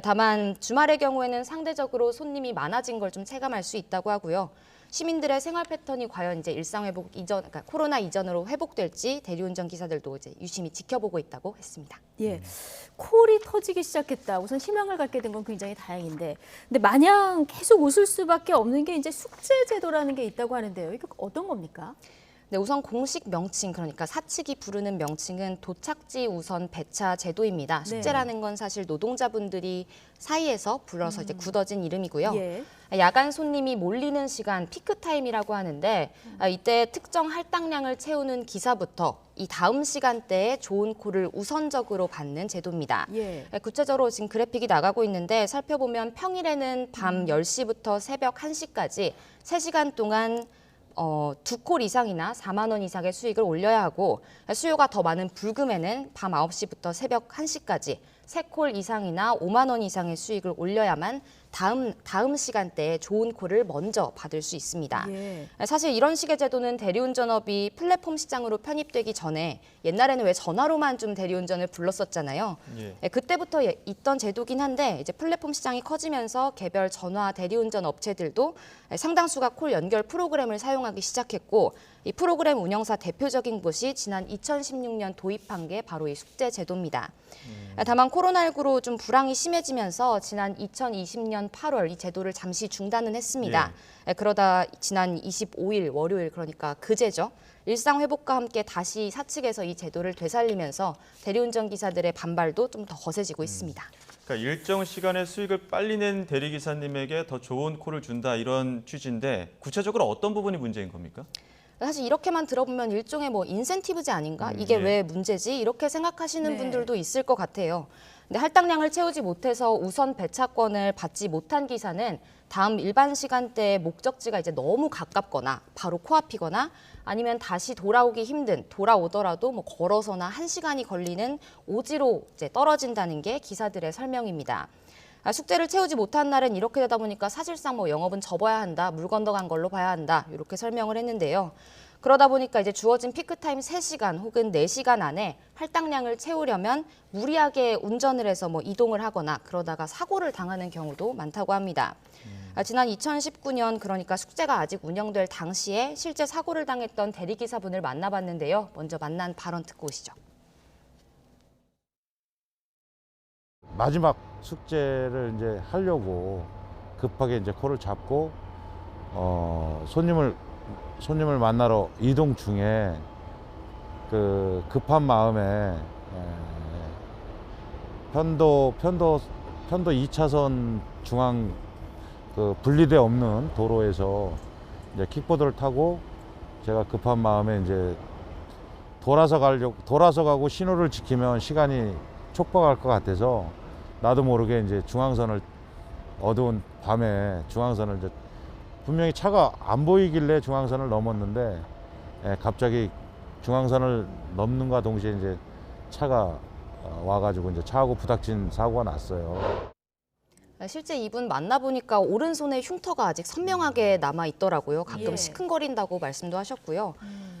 다만 주말의 경우에는 상대적으로 손님이 많아진 걸 좀 체감할 수 있다고 하고요. 시민들의 생활 패턴이 과연 이제 일상 회복 이전, 그러니까 코로나 이전으로 회복될지 대리운전 기사들도 이제 유심히 지켜보고 있다고 했습니다. 예, 콜이 터지기 시작했다. 우선 희망을 갖게 된 건 굉장히 다행인데, 근데 마냥 계속 웃을 수밖에 없는 게 이제 숙제 제도라는 게 있다고 하는데요. 이거 어떤 겁니까? 네, 우선 공식 명칭, 그러니까 사측이 부르는 명칭은 도착지 우선 배차 제도입니다. 숙제라는 건 사실 노동자분들이 사이에서 불러서 이제 굳어진 이름이고요. 예. 야간 손님이 몰리는 시간 피크 타임이라고 하는데 이때 특정 할당량을 채우는 기사부터 이 다음 시간대에 좋은 콜을 우선적으로 받는 제도입니다. 예. 구체적으로 지금 그래픽이 나가고 있는데 살펴보면 평일에는 밤 10시부터 새벽 1시까지 3시간 동안 2콜 이상이나 4만 원 이상의 수익을 올려야 하고, 수요가 더 많은 불금에는 밤 9시부터 새벽 1시까지 3콜 이상이나 5만 원 이상의 수익을 올려야만 다음 시간대에 좋은 콜을 먼저 받을 수 있습니다. 예. 사실 이런 식의 제도는 대리운전업이 플랫폼 시장으로 편입되기 전에 옛날에는 왜 전화로만 좀 대리운전을 불렀었잖아요. 예. 그때부터 있던 제도긴 한데 이제 플랫폼 시장이 커지면서 개별 전화 대리운전 업체들도 상당수가 콜 연결 프로그램을 사용하기 시작했고, 이 프로그램 운영사 대표적인 곳이 지난 2016년 도입한 게 바로 이 숙제 제도입니다. 다만 코로나19로 좀 불황이 심해지면서 지난 2020년 8월 이 제도를 잠시 중단은 했습니다. 그러다 지난 25일 월요일, 그러니까 그제죠. 일상 회복과 함께 다시 사측에서 이 제도를 되살리면서 대리운전 기사들의 반발도 좀 더 거세지고 있습니다. 그러니까 일정 시간의 수익을 빨리 낸 대리기사님에게 더 좋은 콜을 준다 이런 취지인데 구체적으로 어떤 부분이 문제인 겁니까? 사실 이렇게만 들어보면 일종의 뭐 인센티브제 아닌가? 이게 왜 문제지? 이렇게 생각하시는 분들도 있을 것 같아요. 근데 할당량을 채우지 못해서 우선 배차권을 받지 못한 기사는 다음 일반 시간대의 목적지가 이제 너무 가깝거나 바로 코앞이거나 아니면 다시 돌아오기 힘든, 돌아오더라도 뭐 걸어서나 1시간이 걸리는 오지로 이제 떨어진다는 게 기사들의 설명입니다. 숙제를 채우지 못한 날은 이렇게 되다 보니까 사실상 뭐 영업은 접어야 한다, 물 건너간 걸로 봐야 한다, 이렇게 설명을 했는데요. 그러다 보니까 이제 주어진 피크타임 3시간 혹은 4시간 안에 할당량을 채우려면 무리하게 운전을 해서 뭐 이동을 하거나 그러다가 사고를 당하는 경우도 많다고 합니다. 지난 2019년, 그러니까 숙제가 아직 운영될 당시에 실제 사고를 당했던 대리기사분을 만나봤는데요. 먼저 만난 발언 듣고 오시죠. 마지막 숙제를 이제 하려고 급하게 이제 콜을 잡고 손님을 만나러 이동 중에 그 급한 마음에 편도 2차선 중앙 그 분리대 없는 도로에서 이제 킥보드를 타고 제가 급한 마음에 이제 돌아서 가고 신호를 지키면 시간이 촉박할 것 같아서 나도 모르게 이제 어두운 밤에 중앙선을 이제 분명히 차가 안 보이길래 중앙선을 넘었는데 갑자기 중앙선을 넘는과 동시에 이제 차가 와가지고 이제 차하고 부닥친 사고가 났어요. 실제 이분 만나보니까 오른손에 흉터가 아직 선명하게 남아 있더라고요. 가끔 시큰거린다고 말씀도 하셨고요.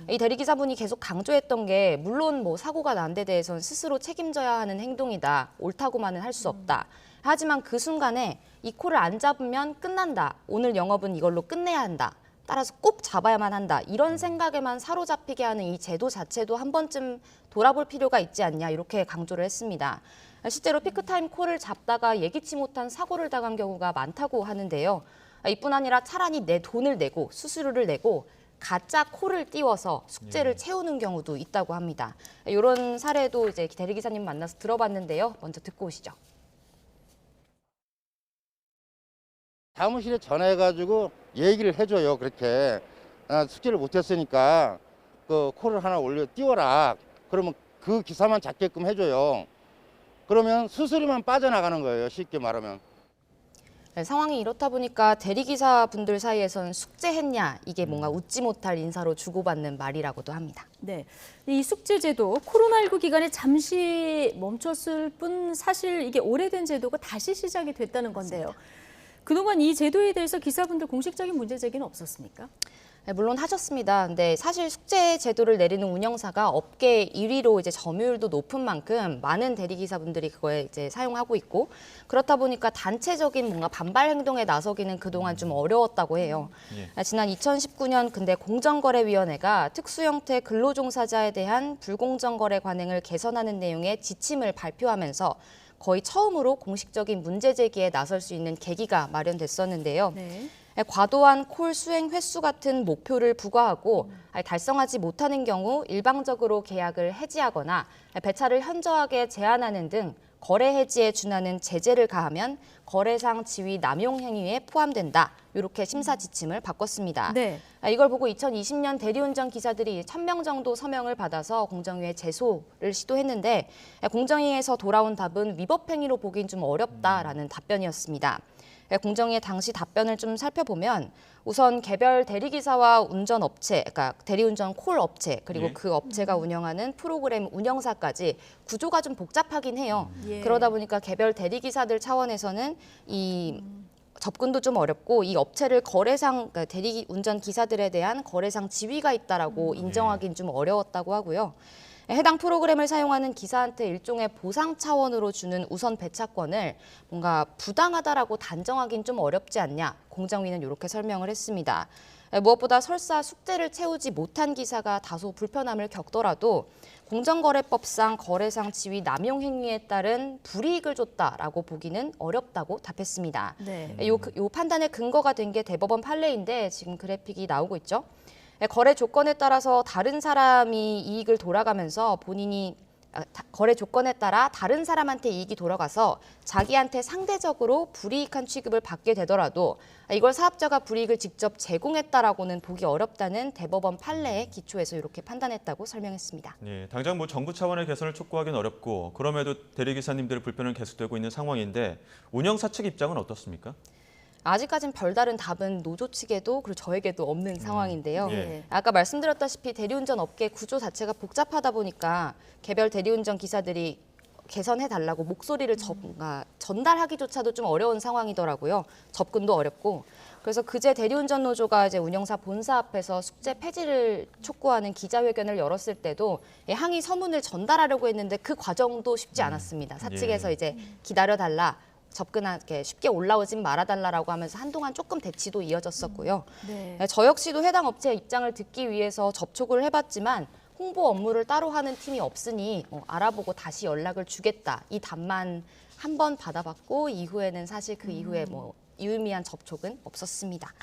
이 대리기사분이 계속 강조했던 게 물론 뭐 사고가 난 데 대해서는 스스로 책임져야 하는 행동이다. 옳다고만은 할 수 없다. 하지만 그 순간에 이 콜을 안 잡으면 끝난다. 오늘 영업은 이걸로 끝내야 한다. 따라서 꼭 잡아야만 한다. 이런 생각에만 사로잡히게 하는 이 제도 자체도 한 번쯤 돌아볼 필요가 있지 않냐. 이렇게 강조를 했습니다. 실제로 피크타임 콜을 잡다가 예기치 못한 사고를 당한 경우가 많다고 하는데요. 이뿐 아니라 차라리 내 돈을 내고 수수료를 내고 가짜 콜을 띄워서 숙제를 채우는 경우도 있다고 합니다. 이런 사례도 이제 대리기사님 만나서 들어봤는데요. 먼저 듣고 오시죠. 사무실에 전화해가지고 얘기를 해줘요. 그렇게 숙제를 못했으니까 그 콜을 하나 올려 띄워라. 그러면 그 기사만 잡게끔 해줘요. 그러면 수수료만 빠져나가는 거예요. 쉽게 말하면. 네, 상황이 이렇다 보니까 대리기사분들 사이에서는 숙제했냐 이게 뭔가 웃지 못할 인사로 주고받는 말이라고도 합니다. 네, 이 숙제제도 코로나19 기간에 잠시 멈췄을 뿐 사실 이게 오래된 제도가 다시 시작이 됐다는 건데요. 그동안 이 제도에 대해서 기사분들 공식적인 문제 제기는 없었습니까? 물론 하셨습니다. 근데 사실 숙제 제도를 내리는 운영사가 업계 1위로 이제 점유율도 높은 만큼 많은 대리기사분들이 그거에 이제 사용하고 있고 그렇다 보니까 단체적인 뭔가 반발 행동에 나서기는 그동안 좀 어려웠다고 해요. 지난 2019년 근데 공정거래위원회가 특수 형태 근로종사자에 대한 불공정 거래 관행을 개선하는 내용의 지침을 발표하면서 거의 처음으로 공식적인 문제 제기에 나설 수 있는 계기가 마련됐었는데요. 과도한 콜 수행 횟수 같은 목표를 부과하고 달성하지 못하는 경우 일방적으로 계약을 해지하거나 배차를 현저하게 제한하는 등 거래 해지에 준하는 제재를 가하면 거래상 지위 남용 행위에 포함된다. 이렇게 심사 지침을 바꿨습니다. 이걸 보고 2020년 대리운전 기사들이 1000명 정도 서명을 받아서 공정위에 제소를 시도했는데 공정위에서 돌아온 답은 위법 행위로 보긴 좀 어렵다라는 답변이었습니다. 공정위의 당시 답변을 좀 살펴보면 우선 개별 대리기사와 운전업체, 그러니까 대리운전 콜 업체, 그리고 그 업체가 운영하는 프로그램 운영사까지 구조가 좀 복잡하긴 해요. 그러다 보니까 개별 대리기사들 차원에서는 이 접근도 좀 어렵고 이 업체를 거래상, 그러니까 대리운전 기사들에 대한 거래상 지위가 있다라고 인정하기는 좀 어려웠다고 하고요. 해당 프로그램을 사용하는 기사한테 일종의 보상 차원으로 주는 우선 배차권을 뭔가 부당하다라고 단정하기는 좀 어렵지 않냐. 공정위는 이렇게 설명을 했습니다. 무엇보다 설사 숙제를 채우지 못한 기사가 다소 불편함을 겪더라도 공정거래법상 거래상 지위 남용 행위에 따른 불이익을 줬다라고 보기는 어렵다고 답했습니다. 요 판단의 근거가 된 게 대법원 판례인데 지금 그래픽이 나오고 있죠. 거래 조건에 따라서 다른 사람이 이익을 돌아가면서 거래 조건에 따라 다른 사람한테 이익이 돌아가서 자기한테 상대적으로 불이익한 취급을 받게 되더라도 이걸 사업자가 불이익을 직접 제공했다라고는 보기 어렵다는 대법원 판례에 기초해서 이렇게 판단했다고 설명했습니다. 당장 뭐 정부 차원의 개선을 촉구하기는 어렵고 그럼에도 대리기사님들의 불편은 계속되고 있는 상황인데 운영사 측 입장은 어떻습니까? 아직까진 별다른 답은 노조 측에도 그리고 저에게도 없는 상황인데요. 아까 말씀드렸다시피 대리운전 업계 구조 자체가 복잡하다 보니까 개별 대리운전 기사들이 개선해달라고 목소리를 전달하기조차도 좀 어려운 상황이더라고요. 접근도 어렵고. 그래서 그제 대리운전 노조가 이제 운영사 본사 앞에서 숙제 폐지를 촉구하는 기자회견을 열었을 때도 항의 서문을 전달하려고 했는데 그 과정도 쉽지 않았습니다. 사측에서 이제 기다려달라. 접근하게 쉽게 올라오진 말아달라고 하면서 한동안 조금 대치도 이어졌었고요. 저 역시도 해당 업체의 입장을 듣기 위해서 접촉을 해봤지만 홍보 업무를 따로 하는 팀이 없으니 알아보고 다시 연락을 주겠다. 이 답만 한 번 받아봤고 이후에는 사실 그 이후에 뭐 유의미한 접촉은 없었습니다.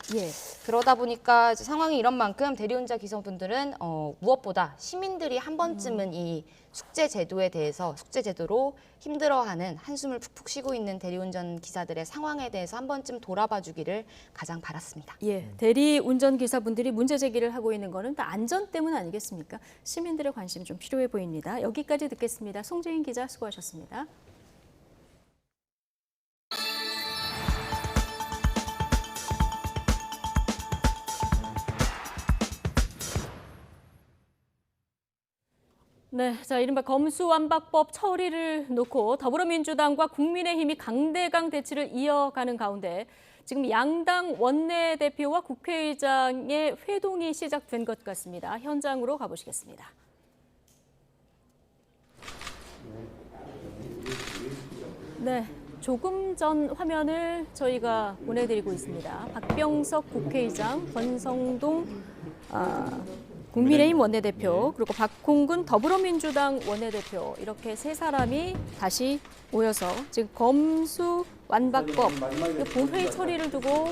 그러다 보니까 상황이 이런 만큼 대리운전 기사분들은 무엇보다 시민들이 한 번쯤은 이 숙제 제도에 대해서 숙제 제도로 힘들어하는 한숨을 푹푹 쉬고 있는 대리운전 기사들의 상황에 대해서 한 번쯤 돌아봐 주기를 가장 바랐습니다. 대리운전 기사분들이 문제 제기를 하고 있는 거는 다 안전 때문 아니겠습니까? 시민들의 관심 좀 필요해 보입니다. 여기까지 듣겠습니다. 송재인 기자 수고하셨습니다. 자, 이른바 검수완박법 처리를 놓고 더불어민주당과 국민의힘이 강대강 대치를 이어가는 가운데 지금 양당 원내대표와 국회의장의 회동이 시작된 것 같습니다. 현장으로 가보시겠습니다. 조금 전 화면을 저희가 보내드리고 있습니다. 박병석 국회의장, 권성동 국민의힘 원내대표, 그리고 박홍근 더불어민주당 원내대표 이렇게 세 사람이 다시 모여서 지금 검수완박법 본회의 처리를 두고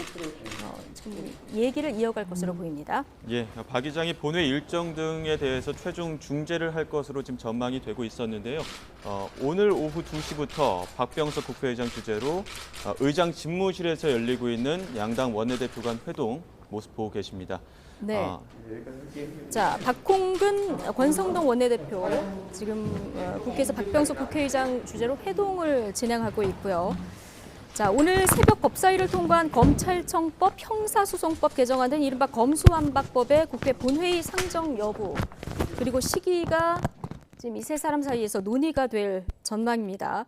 지금 얘기를 이어갈 것으로 보입니다. 박 의장이 본회의 일정 등에 대해서 최종 중재를 할 것으로 지금 전망이 되고 있었는데요. 오늘 오후 2시부터 박병석 국회의장 주재로 의장 집무실에서 열리고 있는 양당 원내대표 간 회동 모습 보고 계십니다. 자, 박홍근 권성동 원내대표 지금 국회에서 박병석 국회의장 주재로 회동을 진행하고 있고요. 자, 오늘 새벽 법사위를 통과한 검찰청법 형사소송법 개정안된 이른바 검수완박법의 국회 본회의 상정 여부 그리고 시기가 지금 이 세 사람 사이에서 논의가 될 전망입니다.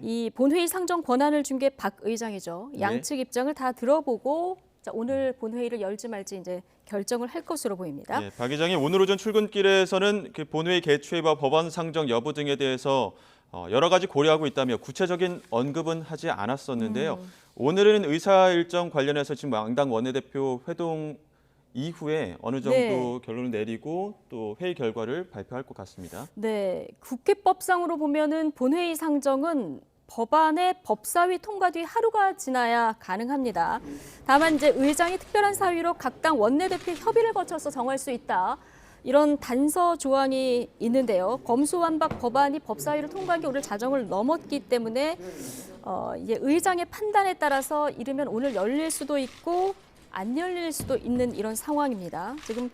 이 본회의 상정 권한을 준 게 박 의장이죠. 양측 입장을 다 들어보고 자, 오늘 본회의를 열지 말지 이제 결정을 할 것으로 보입니다. 네, 박 의장이 오늘 오전 출근길에서는 그 본회의 개최와 법안 상정 여부 등에 대해서 여러 가지 고려하고 있다며 구체적인 언급은 하지 않았었는데요. 오늘은 의사 일정 관련해서 지금 양당 원내대표 회동 이후에 어느 정도 네. 결론을 내리고 또 회의 결과를 발표할 것 같습니다. 네, 국회법상으로 보면은 본회의 상정은 법안의 법사위 통과 뒤 하루가 지나야 가능합니다. 다만 이제 의장이 특별한 사유로 각 당 원내대표 협의를 거쳐서 정할 수 있다. 이런 단서 조항이 있는데요. 검수완박 법안이 법사위를 통과한 게 오늘 자정을 넘었기 때문에 이제 의장의 판단에 따라서 이르면 오늘 열릴 수도 있고 안 열릴 수도 있는 이런 상황입니다. 지금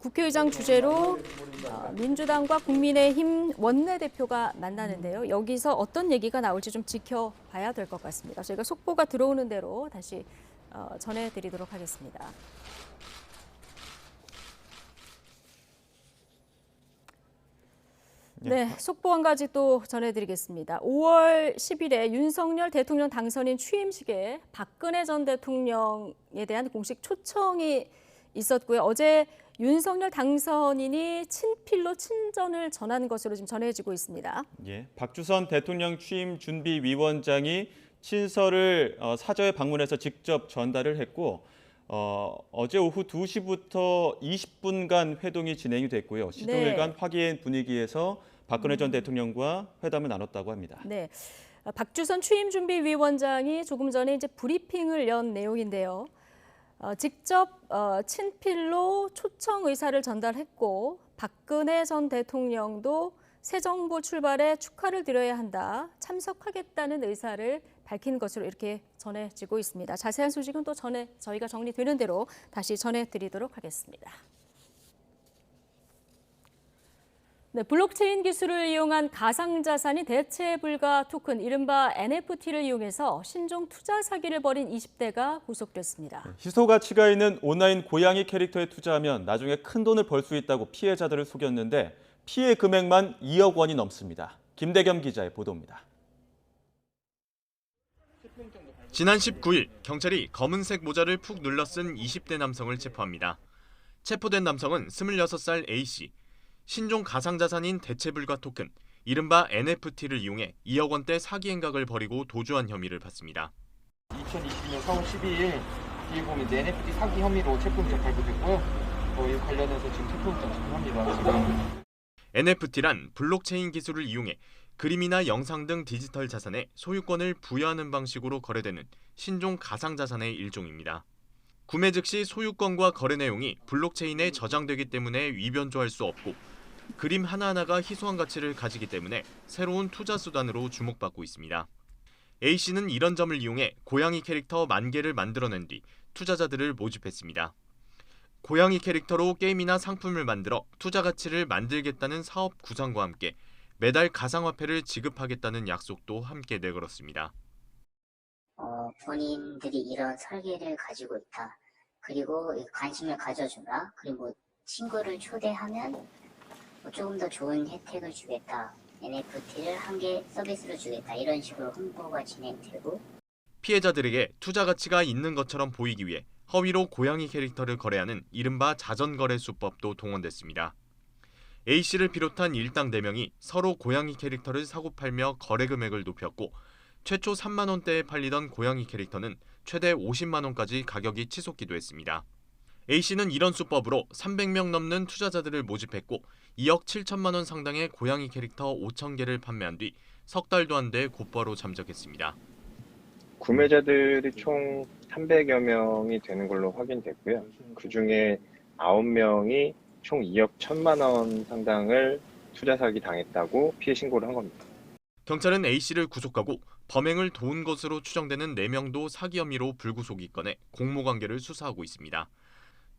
국회의장 주재로 민주당과 국민의힘 원내대표가 만나는데요. 여기서 어떤 얘기가 나올지 좀 지켜봐야 될 것 같습니다. 저희가 속보가 들어오는 대로 다시 전해드리도록 하겠습니다. 네, 속보 한 가지 또 전해드리겠습니다. 5월 10일에 윤석열 대통령 당선인 취임식에 박근혜 전 대통령에 대한 공식 초청이 있었고요. 어제 윤석열 당선인이 친필로 친전을 전한 것으로 지금 전해지고 있습니다. 예, 박주선 대통령 취임 준비위원장이 친서를 사저에 방문해서 직접 전달을 했고 어제 오후 2시부터 20분간 회동이 진행이 됐고요. 시종일관 네. 화기애애한 분위기에서 박근혜 전 대통령과 회담을 나눴다고 합니다. 네, 박주선 취임준비위원장이 조금 전에 이제 브리핑을 연 내용인데요. 직접 친필로 초청 의사를 전달했고 박근혜 전 대통령도 새 정부 출발에 축하를 드려야 한다, 참석하겠다는 의사를 밝힌 것으로 이렇게 전해지고 있습니다. 자세한 소식은 또 저희가 정리되는 대로 다시 전해드리도록 하겠습니다. 네, 블록체인 기술을 이용한 가상자산이 대체 불가 토큰, 이른바 NFT를 이용해서 신종 투자 사기를 벌인 20대가 구속됐습니다. 희소 가치가 있는 온라인 고양이 캐릭터에 투자하면 나중에 큰 돈을 벌 수 있다고 피해자들을 속였는데 피해 금액만 2억 원이 넘습니다. 김대겸 기자의 보도입니다. 지난 19일 경찰이 검은색 모자를 푹 눌러 쓴 20대 남성을 체포합니다. 체포된 남성은 26살 A씨. 신종 가상자산인 대체불가 토큰, 이른바 NFT를 이용해 2억 원대 사기 행각을 벌이고 도주한 혐의를 받습니다. 2020년 4월 12일 뒤에 보면 이제 NFT 사기 혐의로 체포영장 발부됐고요. 이 관련해서 지금 체포영장 집행합니다. 지금. NFT란 블록체인 기술을 이용해 그림이나 영상 등 디지털 자산에 소유권을 부여하는 방식으로 거래되는 신종 가상자산의 일종입니다. 구매 즉시 소유권과 거래 내용이 블록체인에 저장되기 때문에 위변조할 수 없고 그림 하나하나가 희소한 가치를 가지기 때문에 새로운 투자 수단으로 주목받고 있습니다. A씨는 이런 점을 이용해 고양이 캐릭터 10,000개를 만들어낸 뒤 투자자들을 모집했습니다. 고양이 캐릭터로 게임이나 상품을 만들어 투자 가치를 만들겠다는 사업 구상과 함께 매달 가상화폐를 지급하겠다는 약속도 함께 내걸었습니다. 본인들이 이런 설계를 가지고 있다. 그리고 관심을 가져준다. 그리고 친구를 초대하면 조금 더 좋은 혜택을 주겠다. NFT를 한 개 서비스로 주겠다. 이런 식으로 홍보가 진행되고 피해자들에게 투자 가치가 있는 것처럼 보이기 위해 허위로 고양이 캐릭터를 거래하는 이른바 자전거래 수법도 동원됐습니다. A씨를 비롯한 일당 4명이 서로 고양이 캐릭터를 사고팔며 거래 금액을 높였고 최초 3만 원대에 팔리던 고양이 캐릭터는 최대 50만 원까지 가격이 치솟기도 했습니다. A씨는 이런 수법으로 300명 넘는 투자자들을 모집했고 2억 7천만 원 상당의 고양이 캐릭터 5,000개를 판매한 뒤 석 달도 안 돼 곧바로 잠적했습니다. 구매자들이 총 300여 명이 되는 걸로 확인됐고요. 그중에 9명이 총 2억 1천만 원 상당을 투자 사기 당했다고 피해 신고를 한 겁니다. 경찰은 A씨를 구속하고 범행을 도운 것으로 추정되는 4명도 사기 혐의로 불구속 입건해 공모관계를 수사하고 있습니다.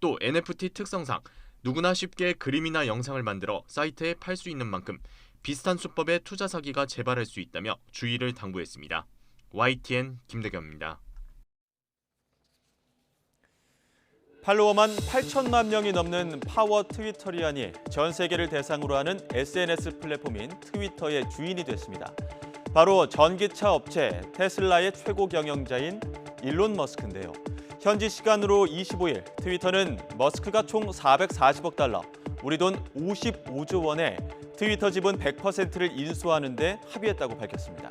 또 NFT 특성상 누구나 쉽게 그림이나 영상을 만들어 사이트에 팔 수 있는 만큼 비슷한 수법의 투자 사기가 재발할 수 있다며 주의를 당부했습니다. YTN 김대겸입니다. 팔로워만 8천만 명이 넘는 파워 트위터리안이 전 세계를 대상으로 하는 SNS 플랫폼인 트위터의 주인이 됐습니다. 바로 전기차 업체 테슬라의 최고 경영자인 일론 머스크인데요. 현지 시간으로 25일 트위터는 머스크가 총 440억 달러, 우리 돈 55조 원에 트위터 지분 100%를 인수하는 데 합의했다고 밝혔습니다.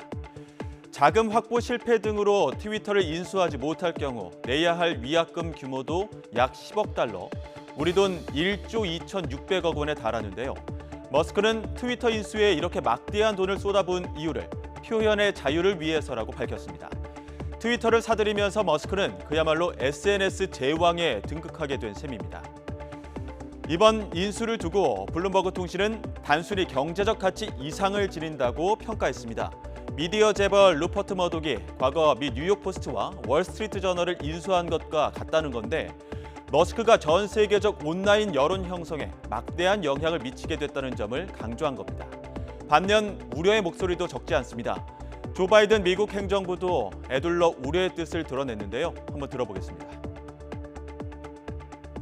자금 확보 실패 등으로 트위터를 인수하지 못할 경우 내야 할 위약금 규모도 약 10억 달러, 우리 돈 1조 2,600억 원에 달하는데요. 머스크는 트위터 인수에 이렇게 막대한 돈을 쏟아부은 이유를 표현의 자유를 위해서라고 밝혔습니다. 트위터를 사들이면서 머스크는 그야말로 SNS 제왕에 등극하게 된 셈입니다. 이번 인수를 두고 블룸버그 통신은 단순히 경제적 가치 이상을 지닌다고 평가했습니다. 미디어 재벌 루퍼트 머독이 과거 미 뉴욕포스트와 월스트리트 저널을 인수한 것과 같다는 건데 머스크가 전 세계적 온라인 여론 형성에 막대한 영향을 미치게 됐다는 점을 강조한 겁니다. 반면 우려의 목소리도 적지 않습니다. 조 바이든 미국 행정부도 애둘러 우려의 뜻을 드러냈는데요. 한번 들어보겠습니다.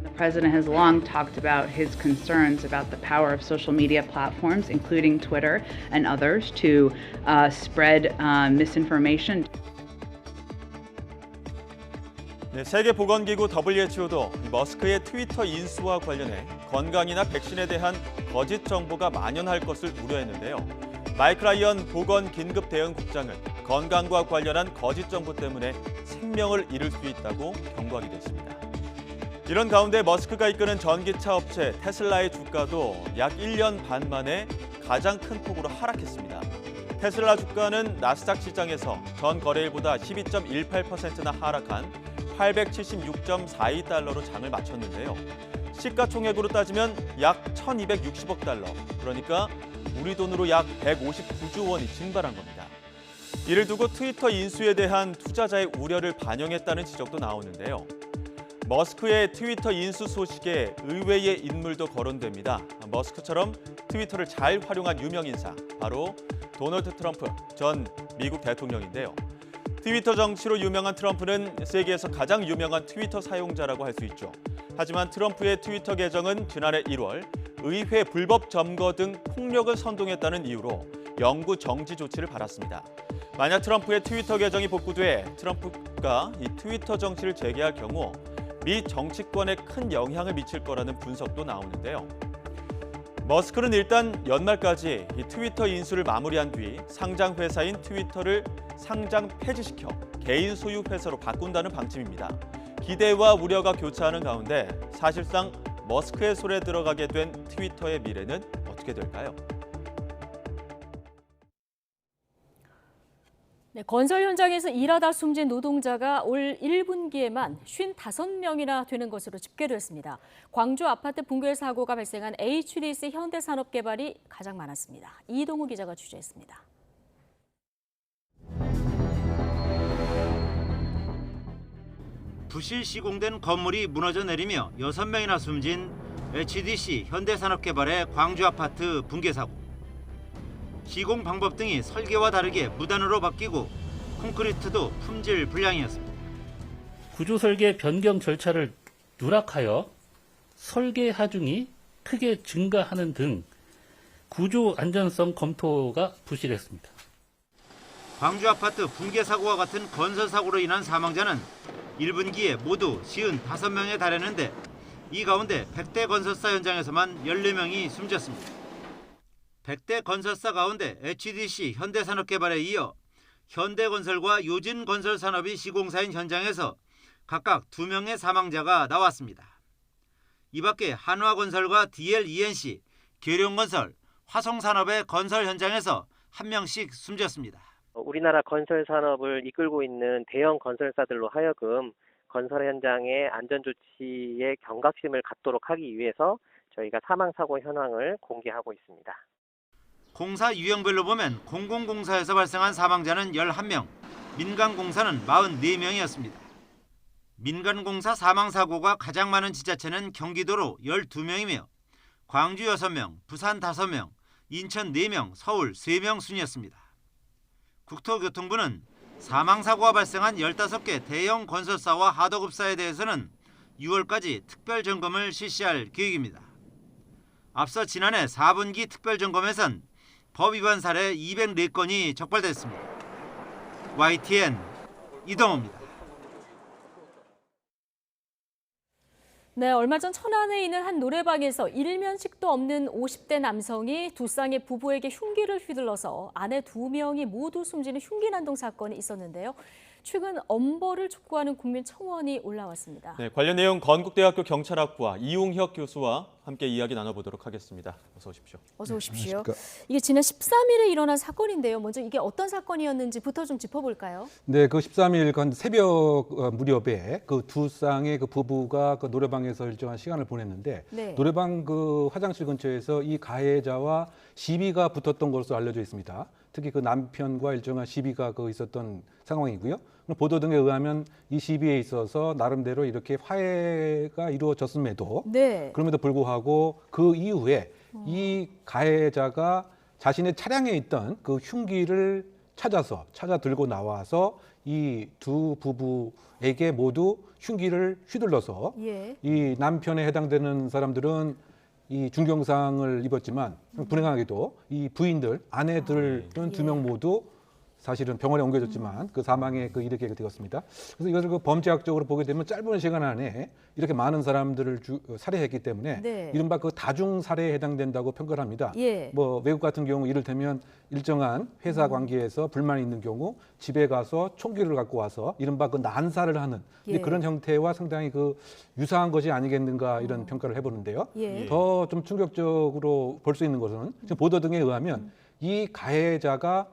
The president has long talked about his concerns about the power of social media platforms, including Twitter and others, to spread misinformation. 네, 세계보건기구 WHO도 머스크의 트위터 인수와 관련해 건강이나 백신에 대한 거짓 정보가 만연할 것을 우려했는데요. 마이크 라이언 보건긴급대응국장은 건강과 관련한 거짓 정보 때문에 생명을 잃을 수 있다고 경고하기도 했습니다. 이런 가운데 머스크가 이끄는 전기차 업체 테슬라의 주가도 약 1년 반 만에 가장 큰 폭으로 하락했습니다. 테슬라 주가는 나스닥 시장에서 전 거래일보다 12.18%나 하락한 876.42달러로 장을 마쳤는데요. 시가총액으로 따지면 약 1,260억 달러, 그러니까 우리 돈으로 약 159조 원이 증발한 겁니다. 이를 두고 트위터 인수에 대한 투자자의 우려를 반영했다는 지적도 나오는데요. 머스크의 트위터 인수 소식에 의외의 인물도 거론됩니다. 머스크처럼 트위터를 잘 활용한 유명 인사, 바로 도널드 트럼프 전 미국 대통령인데요. 트위터 정치로 유명한 트럼프는 세계에서 가장 유명한 트위터 사용자라고 할 수 있죠. 하지만 트럼프의 트위터 계정은 지난해 1월 의회 불법 점거 등 폭력을 선동했다는 이유로 영구 정지 조치를 받았습니다. 만약 트럼프의 트위터 계정이 복구돼 트럼프가 이 트위터 정치를 재개할 경우 미 정치권에 큰 영향을 미칠 거라는 분석도 나오는데요. 머스크는 일단 연말까지 이 트위터 인수를 마무리한 뒤 상장 회사인 트위터를 상장 폐지시켜 개인 소유 회사로 바꾼다는 방침입니다. 기대와 우려가 교차하는 가운데 사실상 머스크의 손에 들어가게 된 트위터의 미래는 어떻게 될까요? 네, 건설 현장에서 일하다 숨진 노동자가 올 1분기에만 55명이나 되는 것으로 집계됐습니다. 광주 아파트 붕괴 사고가 발생한 HDC 현대산업개발이 가장 많았습니다. 이동우 기자가 취재했습니다. 부실 시공된 건물이 무너져 내리며 6명이나 숨진 HDC 현대산업개발의 광주 아파트 붕괴 사고. 시공 방법 등이 설계와 다르게 무단으로 바뀌고 콘크리트도 품질 불량이었습니다. 구조 설계 변경 절차를 누락하여 설계 하중이 크게 증가하는 등 구조 안전성 검토가 부실했습니다. 광주 아파트 붕괴 사고와 같은 건설 사고로 인한 사망자는 1분기에 모두 55명에 달했는데 이 가운데 100대 건설사 현장에서만 14명이 숨졌습니다. 100대 건설사 가운데 HDC 현대산업개발에 이어 현대건설과 요진건설산업이 시공사인 현장에서 각각 2명의 사망자가 나왔습니다. 이 밖에 한화건설과 DLENC, 계룡건설, 화성산업의 건설 현장에서 1명씩 숨졌습니다. 우리나라 건설 산업을 이끌고 있는 대형 건설사들로 하여금 건설 현장의 안전조치에 경각심을 갖도록 하기 위해서 저희가 사망사고 현황을 공개하고 있습니다. 공사 유형별로 보면 공공공사에서 발생한 사망자는 11명, 민간공사는 44명이었습니다. 민간공사 사망사고가 가장 많은 지자체는 경기도로 12명이며 광주 6명, 부산 5명, 인천 4명, 서울 3명 순이었습니다. 국토교통부는 사망사고가 발생한 15개 대형 건설사와 하도급사에 대해서는 6월까지 특별점검을 실시할 계획입니다. 앞서 지난해 4분기 특별점검에선 법 위반 사례 204건이 적발됐습니다. YTN 이동호입니다. 네, 얼마 전 천안에 있는 한 노래방에서 일면식도 없는 50대 남성이 두 쌍의 부부에게 흉기를 휘둘러서 아내 2명이 모두 숨지는 흉기 난동 사건이 있었는데요. 최근 엄벌을 촉구하는 국민청원이 올라왔습니다. 네, 관련 내용 건국대학교 경찰학부와 이웅혁 교수와 함께 이야기 나눠보도록 하겠습니다. 어서 오십시오. 어서 오십시오. 이게 지난 13일에 일어난 사건인데요. 먼저 이게 어떤 사건이었는지부터 좀 짚어볼까요? 네, 그 13일 새벽 무렵에 그 두 쌍의 그 부부가 그 노래방에서 일정한 시간을 보냈는데 네. 노래방 그 화장실 근처에서 이 가해자와 시비가 붙었던 것으로 알려져 있습니다. 특히 그 남편과 일정한 시비가 그 있었던 상황이고요. 보도 등에 의하면 이 시비에 있어서 나름대로 이렇게 화해가 이루어졌음에도 네. 그럼에도 불구하고 그 이후에 이 가해자가 자신의 차량에 있던 그 흉기를 찾아 들고 나와서 이 두 부부에게 모두 흉기를 휘둘러서 예. 이 남편에 해당되는 사람들은 이 중경상을 입었지만 불행하게도 이 부인들, 아내들은 2명 모두 사실은 병원에 옮겨졌지만 그 사망에 그 이르게 되었습니다. 그래서 이것을 그 범죄학적으로 보게 되면 짧은 시간 안에 이렇게 많은 사람들을 살해했기 때문에 네. 이른바 그 다중 살해에 해당된다고 평가를 합니다. 예. 뭐 외국 같은 경우 이를테면 일정한 회사 관계에서 불만이 있는 경우 집에 가서 총기를 갖고 와서 이른바 그 난사를 하는 예. 그런 형태와 상당히 그 유사한 것이 아니겠는가 이런 평가를 해보는데요. 예. 더 좀 충격적으로 볼 수 있는 것은 지금 보도 등에 의하면 이 가해자가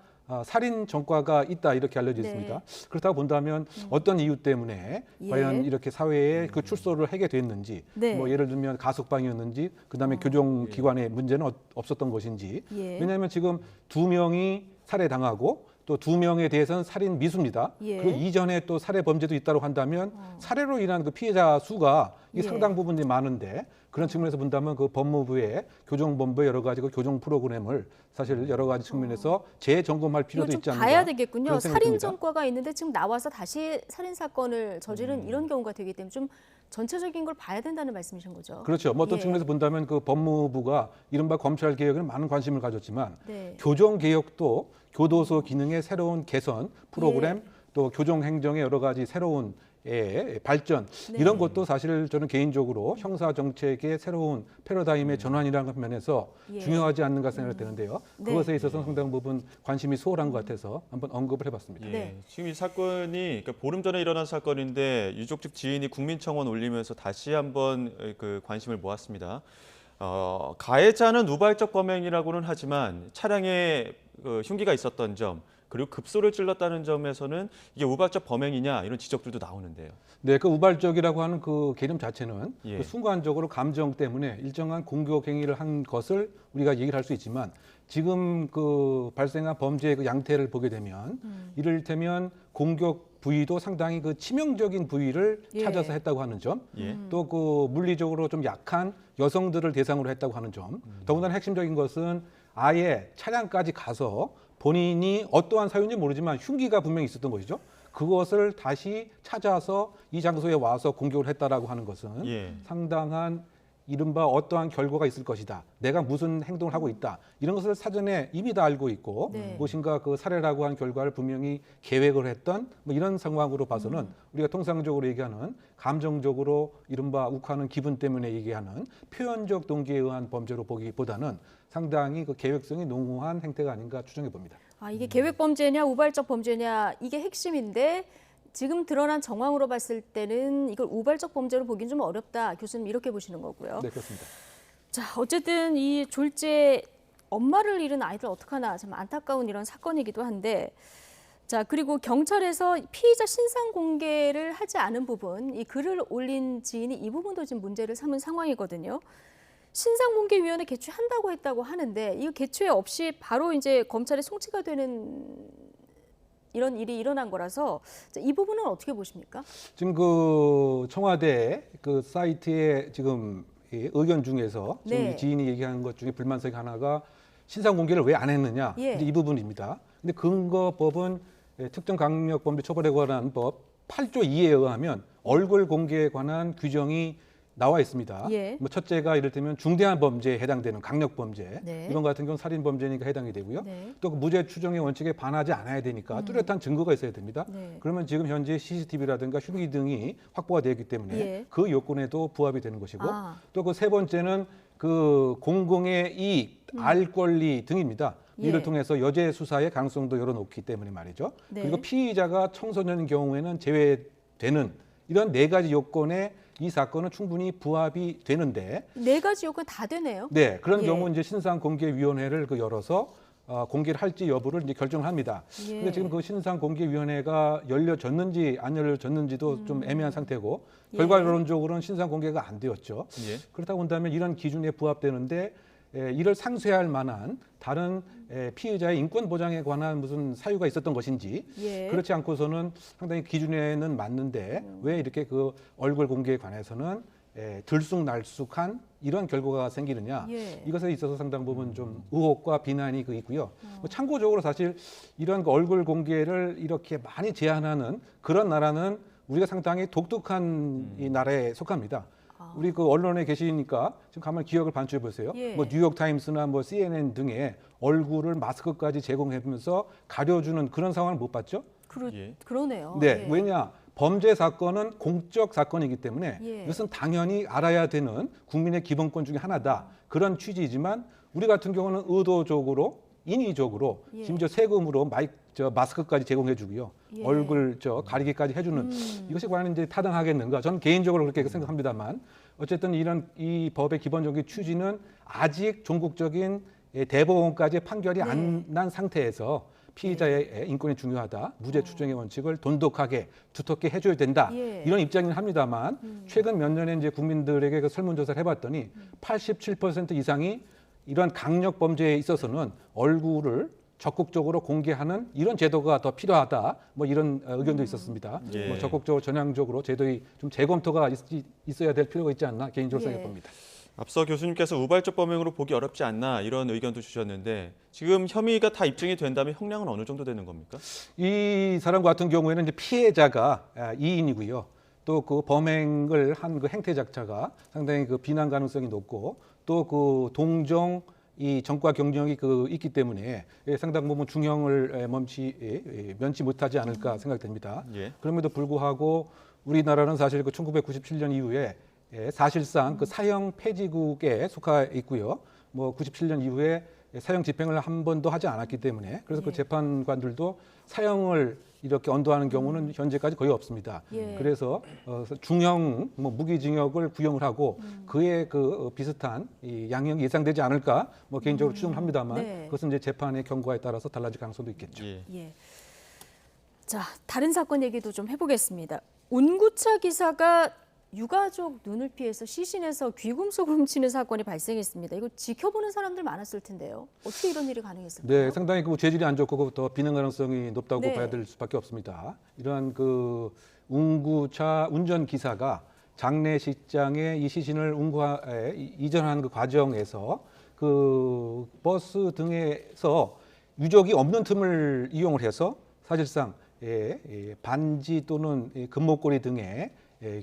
살인 전과가 있다 이렇게 알려져 있습니다. 네. 그렇다고 본다면 어떤 이유 때문에 예. 과연 이렇게 사회에 그 출소를 하게 됐는지, 네. 뭐 예를 들면 가석방이었는지, 그다음에 교정기관의 문제는 없었던 것인지. 예. 왜냐하면 지금 2명이 살해당하고 또 2명에 대해서는 살인 미수입니다. 예. 그리고 이전에 또 살해 범죄도 있다고 한다면 살해로 인한 그 피해자 수가 이 예. 상당 부분이 많은데 그런 측면에서 본다면 그 법무부의 교정본부의 여러 가지 그 교정 프로그램을 사실 여러 가지 측면에서 재점검할 이거 필요도 좀 있지 않는가. 봐야 되겠군요. 그런 생각이 살인 듭니다. 전과가 있는데 지금 나와서 다시 살인 사건을 저지른 이런 경우가 되기 때문에 좀 전체적인 걸 봐야 된다는 말씀이신 거죠. 그렇죠. 뭐 어떤 예. 측면에서 본다면 그 법무부가 이른바 검찰 개혁에 많은 관심을 가졌지만 네. 교정 개혁도 교도소 기능의 새로운 개선 프로그램 예. 또 교정 행정의 여러 가지 새로운 발전 네. 이런 것도 사실 저는 개인적으로 형사 정책의 새로운 패러다임의 전환이라는 면에서 예. 중요하지 않는가 생각이 드는데요. 네. 그것에 있어서 상당 부분 관심이 소홀한 것 같아서 한번 언급을 해봤습니다. 예, 네. 지금 이 사건이 그러니까 보름 전에 일어난 사건인데 유족 측 지인이 국민청원 올리면서 다시 한번 그 관심을 모았습니다. 가해자는 우발적 범행이라고는 하지만 차량에 그 흉기가 있었던 점 그리고 급소를 찔렀다는 점에서는 이게 우발적 범행이냐 이런 지적들도 나오는데요. 네, 그 우발적이라고 하는 그 개념 자체는 예. 그 순간적으로 감정 때문에 일정한 공격 행위를 한 것을 우리가 얘기를 할 수 있지만 지금 그 발생한 범죄의 그 양태를 보게 되면 이를테면 공격 부위도 상당히 그 치명적인 부위를 예. 찾아서 했다고 하는 점, 예. 또 그 물리적으로 좀 약한 여성들을 대상으로 했다고 하는 점, 더군다나 핵심적인 것은 아예 차량까지 가서 본인이 어떠한 사유인지 모르지만 흉기가 분명히 있었던 것이죠. 그것을 다시 찾아서 이 장소에 와서 공격을 했다라고 하는 것은 예. 상당한 이른바 어떠한 결과가 있을 것이다. 내가 무슨 행동을 하고 있다. 이런 것을 사전에 이미 다 알고 있고 네. 무엇인가 그 살해라고 한 결과를 분명히 계획을 했던 뭐 이런 상황으로 봐서는 우리가 통상적으로 얘기하는 감정적으로 이른바 욱하는 기분 때문에 얘기하는 표현적 동기에 의한 범죄로 보기보다는 상당히 그 계획성이 농후한 행태가 아닌가 추정해 봅니다. 아, 이게 계획 범죄냐 우발적 범죄냐 이게 핵심인데 지금 드러난 정황으로 봤을 때는 이걸 우발적 범죄로 보기는 좀 어렵다. 교수님 이렇게 보시는 거고요. 네, 그렇습니다. 자, 어쨌든 이 졸제 엄마를 잃은 아이들 어떡하나 참 안타까운 이런 사건이기도 한데 자, 그리고 경찰에서 피의자 신상 공개를 하지 않은 부분, 이 글을 올린 지인이 이 부분도 지금 문제를 삼은 상황이거든요. 신상공개위원회 개최한다고 했다고 하는데 이 개최 없이 바로 이제 검찰에 송치가 되는 이런 일이 일어난 거라서 이 부분은 어떻게 보십니까? 지금 그 청와대 그 사이트에 지금 이 의견 중에서 지금 네. 이 지인이 얘기하는 것 중에 불만사항 하나가 신상 공개를 왜 안 했느냐 예. 이제 이 부분입니다. 근데 근거법은 특정강력범죄 처벌에 관한 법 8조 2에 의하면 얼굴 공개에 관한 규정이 나와 있습니다. 예. 뭐 첫째가 이를테면 중대한 범죄에 해당되는 강력 범죄, 네. 이번 같은 경우는 살인 범죄니까 해당이 되고요. 네. 또 그 무죄 추정의 원칙에 반하지 않아야 되니까 뚜렷한 증거가 있어야 됩니다. 네. 그러면 지금 현재 CCTV라든가 흉기 등이 확보가 되어 있기 때문에 예. 그 요건에도 부합이 되는 것이고, 아. 또 그 세 번째는 그 공공의 이익, 알 권리 등입니다. 이를 예. 통해서 여죄 수사의 가능성도 열어놓기 때문에 말이죠. 네. 그리고 피의자가 청소년인 경우에는 제외되는 이런 네 가지 요건에 이 사건은 충분히 부합이 되는데, 네 가지 요건 다 되네요. 네, 그런 예. 경우 이제 신상공개위원회를 열어서 공개를 할지 여부를 이제 결정을 합니다. 예. 근데 지금 그 신상공개위원회가 열려졌는지 안 열려졌는지도 좀 애매한 상태고, 예. 결과론적으로는 신상공개가 안 되었죠. 예. 그렇다 본다면 이런 기준에 부합되는데 이를 상쇄할 만한 다른 피의자의 인권 보장에 관한 무슨 사유가 있었던 것인지, 예. 그렇지 않고서는 상당히 기준에는 맞는데 왜 이렇게 그 얼굴 공개에 관해서는 들쑥날쑥한 이런 결과가 생기느냐, 예. 이것에 있어서 상당 부분 좀 의혹과 비난이 있고요. 뭐 참고적으로 사실 이런 그 얼굴 공개를 이렇게 많이 제한하는 그런 나라는 우리가 상당히 독특한 이 나라에 속합니다. 우리 그 언론에 계시니까 지금 가만히 기억을 반추해 보세요. 예. 뭐 뉴욕 타임스나 뭐 CNN 등의 얼굴을 마스크까지 제공하면서 가려주는 그런 상황을 못 봤죠? 그러네요. 네, 예. 왜냐? 범죄 사건은 공적 사건이기 때문에 예. 이것은 당연히 알아야 되는 국민의 기본권 중에 하나다. 그런 취지이지만 우리 같은 경우는 의도적으로, 인위적으로, 예. 심지어 세금으로 마스크까지 제공해 주고요. 예. 얼굴 가리기까지 해주는 이것이 과연 이제 타당하겠는가? 저는 개인적으로 그렇게 생각합니다만, 어쨌든 이 법의 기본적인 취지는 아직 종국적인 대법원까지 판결이 안 난 상태에서 피의자의 인권이 중요하다, 무죄 추정의 원칙을 돈독하게 두텁게 해줘야 된다, 예. 이런 입장이긴 합니다만, 최근 몇 년에 이제 국민들에게 그 설문조사를 해봤더니 87% 이상이 이런 강력 범죄에 있어서는 얼굴을 적극적으로 공개하는 이런 제도가 더 필요하다, 뭐 이런 의견도 있었습니다. 예. 뭐 적극적으로 전향적으로 제도의 좀 재검토가 있어야 될 필요가 있지 않나 개인적으로 예. 생각해 봅니다. 앞서 교수님께서 우발적 범행으로 보기 어렵지 않나 이런 의견도 주셨는데, 지금 혐의가 다 입증이 된다면 형량은 어느 정도 되는 겁니까? 이 사람 같은 경우에는 이제 피해자가 2인이고요. 또 그 범행을 한 그 행태 자체가 상당히 그 비난 가능성이 높고, 또 그 동정 이 정과 경력이 있기 때문에 상당 부분 중형을 면치 못하지 않을까 생각됩니다. 예. 그럼에도 불구하고 우리나라는 사실 그 1997년 이후에 사실상 그 사형 폐지국에 속해 있고요. 뭐 97년 이후에 사형 집행을 한 번도 하지 않았기 때문에, 그래서 그 재판관들도 사형을 이렇게 언도하는 경우는 현재까지 거의 없습니다. 예. 그래서 중형 무기징역을 구형을 하고 그에 그 비슷한 이 양형이 예상되지 않을까, 뭐 개인적으로 추정합니다만, 네. 그것은 이제 재판의 경과에 따라서 달라질 가능성도 있겠죠. 예. 자, 다른 사건 얘기도 좀 해보겠습니다. 운구차 기사가 유가족 눈을 피해서 시신에서 귀금속을 훔치는 사건이 발생했습니다. 이거 지켜보는 사람들 많았을 텐데요. 어떻게 이런 일이 가능했을까요? 네, 상당히 그 재질이 안 좋고 더 비난 가능성이 높다고 네. 봐야 될 수밖에 없습니다. 이러한 그 운구차 운전 기사가 장례식장에 이 시신을 이전하는 그 과정에서 그 버스 등에서 유족이 없는 틈을 이용을 해서 사실상 반지 또는 금목걸이 등의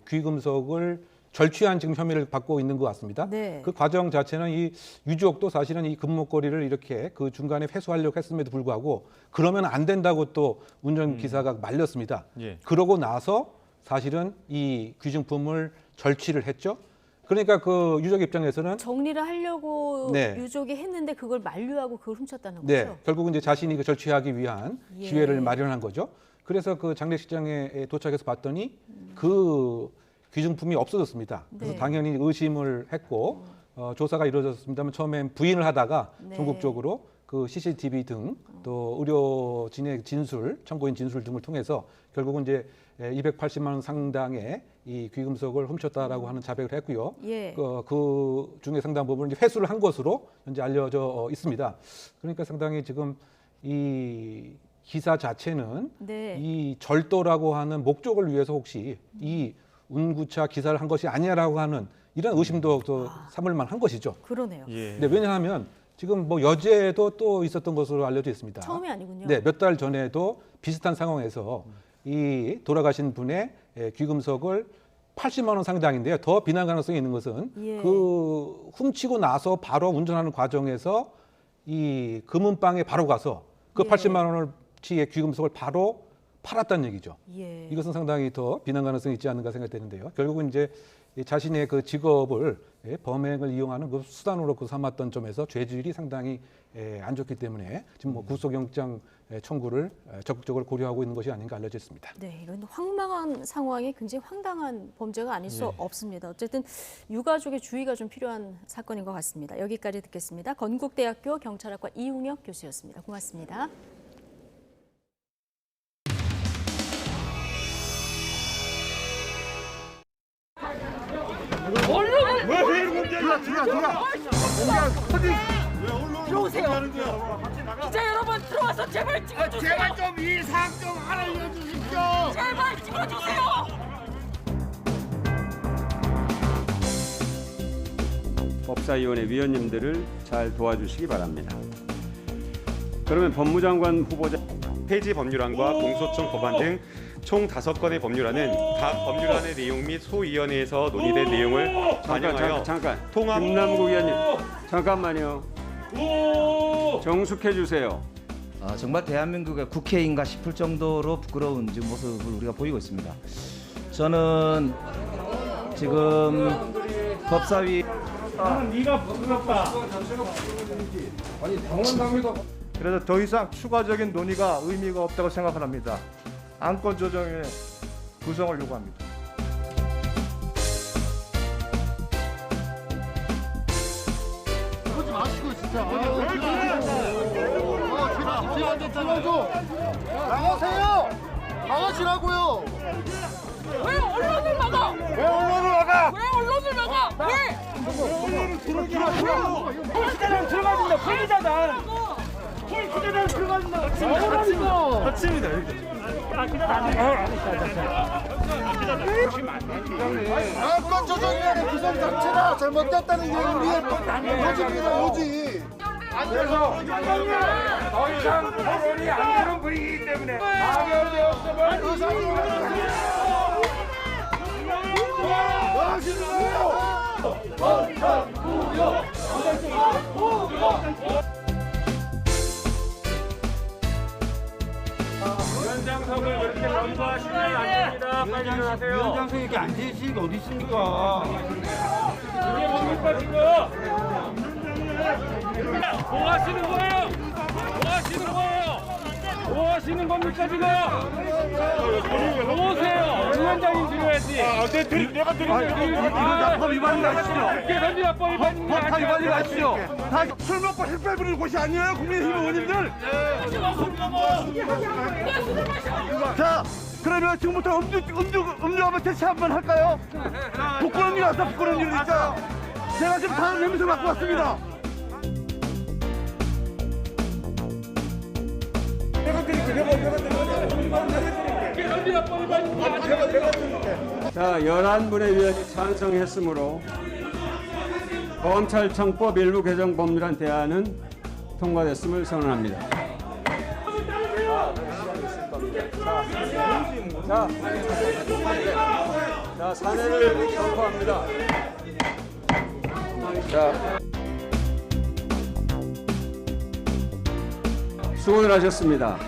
귀금속을 절취한 지금 혐의를 받고 있는 것 같습니다. 네. 그 과정 자체는 이 유족도 사실은 이 금목걸이를 이렇게 그 중간에 회수하려고 했음에도 불구하고 그러면 안 된다고 또 운전기사가 말렸습니다. 예. 그러고 나서 사실은 이 귀중품을 절취를 했죠. 그러니까 그 유족 입장에서는 정리를 하려고 네. 유족이 했는데 그걸 만류하고 그걸 훔쳤다는 거죠? 네, 결국은 이제 자신이 그 절취하기 위한 예. 기회를 마련한 거죠. 그래서 그 장례식장에 도착해서 봤더니 그 귀중품이 없어졌습니다. 그래서 네. 당연히 의심을 했고 조사가 이루어졌습니다만 처음엔 부인을 하다가 네. 전국적으로 그 CCTV 등 또 의료진의 진술, 청구인 진술 등을 통해서 결국은 이제 280만 원 상당의 이 귀금속을 훔쳤다라고 하는 자백을 했고요. 예. 그 중에 상당 부분을 이제 회수를 한 것으로 현재 알려져 있습니다. 그러니까 상당히 지금 이 기사 자체는 네. 이 절도라고 하는 목적을 위해서 혹시 이 운구차 기사를 한 것이 아니냐라고 하는 이런 의심도 또 삼을 만한 것이죠. 그러네요. 예. 네, 왜냐하면 지금 뭐 여제도 또 있었던 것으로 알려져 있습니다. 처음이 아니군요. 네, 몇 달 전에도 비슷한 상황에서 이 돌아가신 분의 귀금속을 80만 원 상당인데요. 더 비난 가능성이 있는 것은 예. 그 훔치고 나서 바로 운전하는 과정에서 이 금은방에 바로 가서 그 예. 80만 원어치의 귀금속을 바로 팔았다는 얘기죠. 예. 이것은 상당히 더 비난 가능성이 있지 않는가 생각되는데요. 결국은 이제 자신의 그 직업을 범행을 이용하는 그 수단으로 삼았던 점에서 죄질이 상당히 안 좋기 때문에 지금 뭐 구속영장 청구를 적극적으로 고려하고 있는 것이 아닌가 알려져 있습니다. 네, 이런 황망한 상황이 굉장히 황당한 범죄가 아닐 수 네. 없습니다. 어쨌든 유가족의 주의가 좀 필요한 사건인 것 같습니다. 여기까지 듣겠습니다. 건국대학교 경찰학과 이웅혁 교수였습니다. 고맙습니다. 언론은 왜 이런 겁니까? 들어와. 들어오세요. 기자 여러분 들어와서 제발 찍어주세요. 제발 좀 이 사항 좀 알려주십시오. 제발 찍어주세요. 법사위원회 위원님들을 잘 도와주시기 바랍니다. 그러면 법무장관 후보자 폐지 법률안과 공소청 법안 등 총 5건의 법률안은 각 법률안의 내용 및 소위원회에서 논의된 내용을 반영하여 통합 김남국 의원님 잠깐만요. 정숙해 주세요. 정말 대한민국의 국회인가 싶을 정도로 부끄러운 지금 모습을 우리가 보이고 있습니다. 저는 지금 법사위 네가 부끄럽다. 아니 당원당비가 그래서 더 이상 추가적인 논의가 의미가 없다고 생각합니다. 안건 조정의 구성을 요구합니다. 그러지 마시고 진짜. 제발 들어줘. 나가세요. 나가시라고요. 왜 언론을 막아? 왜 언론을 막아? 왜 언론을 막아? 왜? 피해자단 들어가진다. 피해자단. 피해자단 들어가진다. 다칩니다. 안건 조정위원회 구성 자체가 잘못됐다는 게 우리의 요지입니다. 요지. 그래서 더 이상 토론이 안 되는 분위기이기 때문에 파견되었음을 의사합니다. 뭐 하시는 거예요? 위원장석을 그렇게 넘보하시면 안 됩니다. 빨리 일어나세요. 위원장석에 이렇게 앉으시는 게 어디 있습니까? 이게 뭡니까 지금? 뭐 하시는 거예요? 뭐 하시는 거예요? 뭐 하시는 겁니까 지금? 오세요. 위원장님 드려야지. 내가 드리면 이거 법 위반이 아시죠? 법 위반이 아시죠? 술 먹고 햇볕 부리는 곳이 아니에요, 국민의힘 의원님들. 자, 그러면 지금부터 음주 한번 대체 한번 할까요? 부끄러운 일 왔다, 부끄러운 일 있죠. 제가 지금 다른 혐의서 갖고 왔습니다. 자, 11분의 위원이 찬성했으므로 검찰청법 일부 개정 법률안 대안은 통과됐음을 선언합니다. 자, 사내를 선포합니다. 자, 수고들 하셨습니다.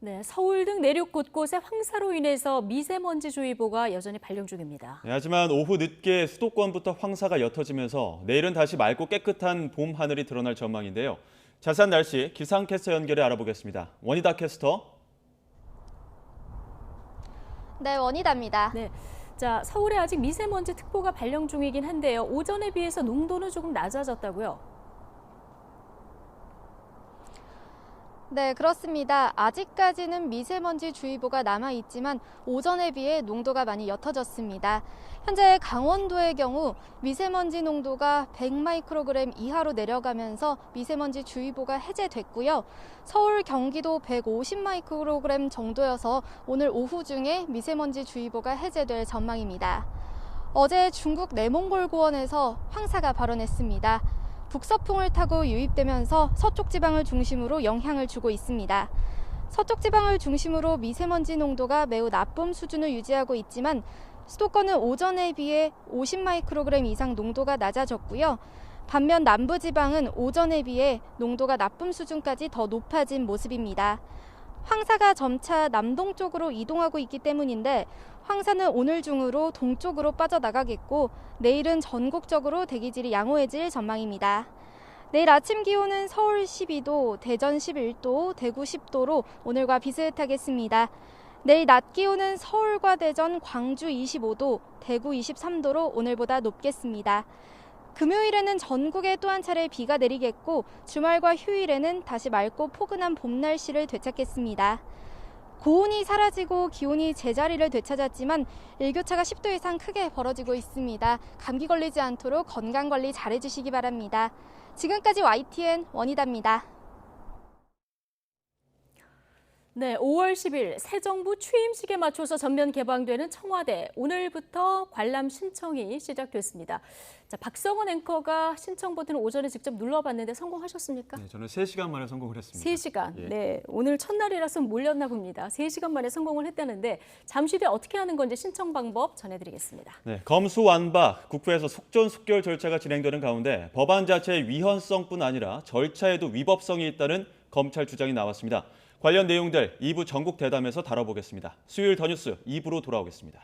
네, 서울 등 내륙 곳곳에 황사로 인해서 미세먼지주의보가 여전히 발령 중입니다. 네, 하지만 오후 늦게 수도권부터 황사가 옅어지면서 내일은 다시 맑고 깨끗한 봄 하늘이 드러날 전망인데요. 자세한 날씨 기상캐스터 연결해 알아보겠습니다. 원희다 캐스터. 네, 원희다입니다. 네. 자, 서울에 아직 미세먼지 특보가 발령 중이긴 한데요. 오전에 비해서 농도는 조금 낮아졌다고요? 네, 그렇습니다. 아직까지는 미세먼지 주의보가 남아있지만 오전에 비해 농도가 많이 옅어졌습니다. 현재 강원도의 경우 미세먼지 농도가 100마이크로그램 이하로 내려가면서 미세먼지 주의보가 해제됐고요. 서울, 경기도 150마이크로그램 정도여서 오늘 오후 중에 미세먼지 주의보가 해제될 전망입니다. 어제 중국 내몽골 고원에서 황사가 발원했습니다. 북서풍을 타고 유입되면서 서쪽 지방을 중심으로 영향을 주고 있습니다. 서쪽 지방을 중심으로 미세먼지 농도가 매우 나쁨 수준을 유지하고 있지만 수도권은 오전에 비해 50마이크로그램 이상 농도가 낮아졌고요. 반면 남부지방은 오전에 비해 농도가 나쁨 수준까지 더 높아진 모습입니다. 황사가 점차 남동쪽으로 이동하고 있기 때문인데 황사는 오늘 중으로 동쪽으로 빠져나가겠고 내일은 전국적으로 대기질이 양호해질 전망입니다. 내일 아침 기온은 서울 12도, 대전 11도, 대구 10도로 오늘과 비슷하겠습니다. 내일 낮 기온은 서울과 대전, 광주 25도, 대구 23도로 오늘보다 높겠습니다. 금요일에는 전국에 또 한 차례 비가 내리겠고 주말과 휴일에는 다시 맑고 포근한 봄 날씨를 되찾겠습니다. 고온이 사라지고 기온이 제자리를 되찾았지만 일교차가 10도 이상 크게 벌어지고 있습니다. 감기 걸리지 않도록 건강관리 잘해주시기 바랍니다. 지금까지 YTN 원희다입니다. 네, 5월 10일 새 정부 취임식에 맞춰서 전면 개방되는 청와대. 오늘부터 관람 신청이 시작됐습니다. 자, 박성원 앵커가 신청 버튼을 오전에 직접 눌러봤는데 성공하셨습니까? 네, 저는 3시간 만에 성공을 했습니다. 3시간. 예. 네, 오늘 첫날이라서 몰렸나 봅니다. 3시간 만에 성공을 했다는데 잠시 뒤에 어떻게 하는 건지 신청 방법 전해드리겠습니다. 네, 검수완박, 국회에서 속전속결 절차가 진행되는 가운데 법안 자체의 위헌성뿐 아니라 절차에도 위법성이 있다는 검찰 주장이 나왔습니다. 관련 내용들 2부 전국 대담에서 다뤄보겠습니다. 수요일 더 뉴스 2부로 돌아오겠습니다.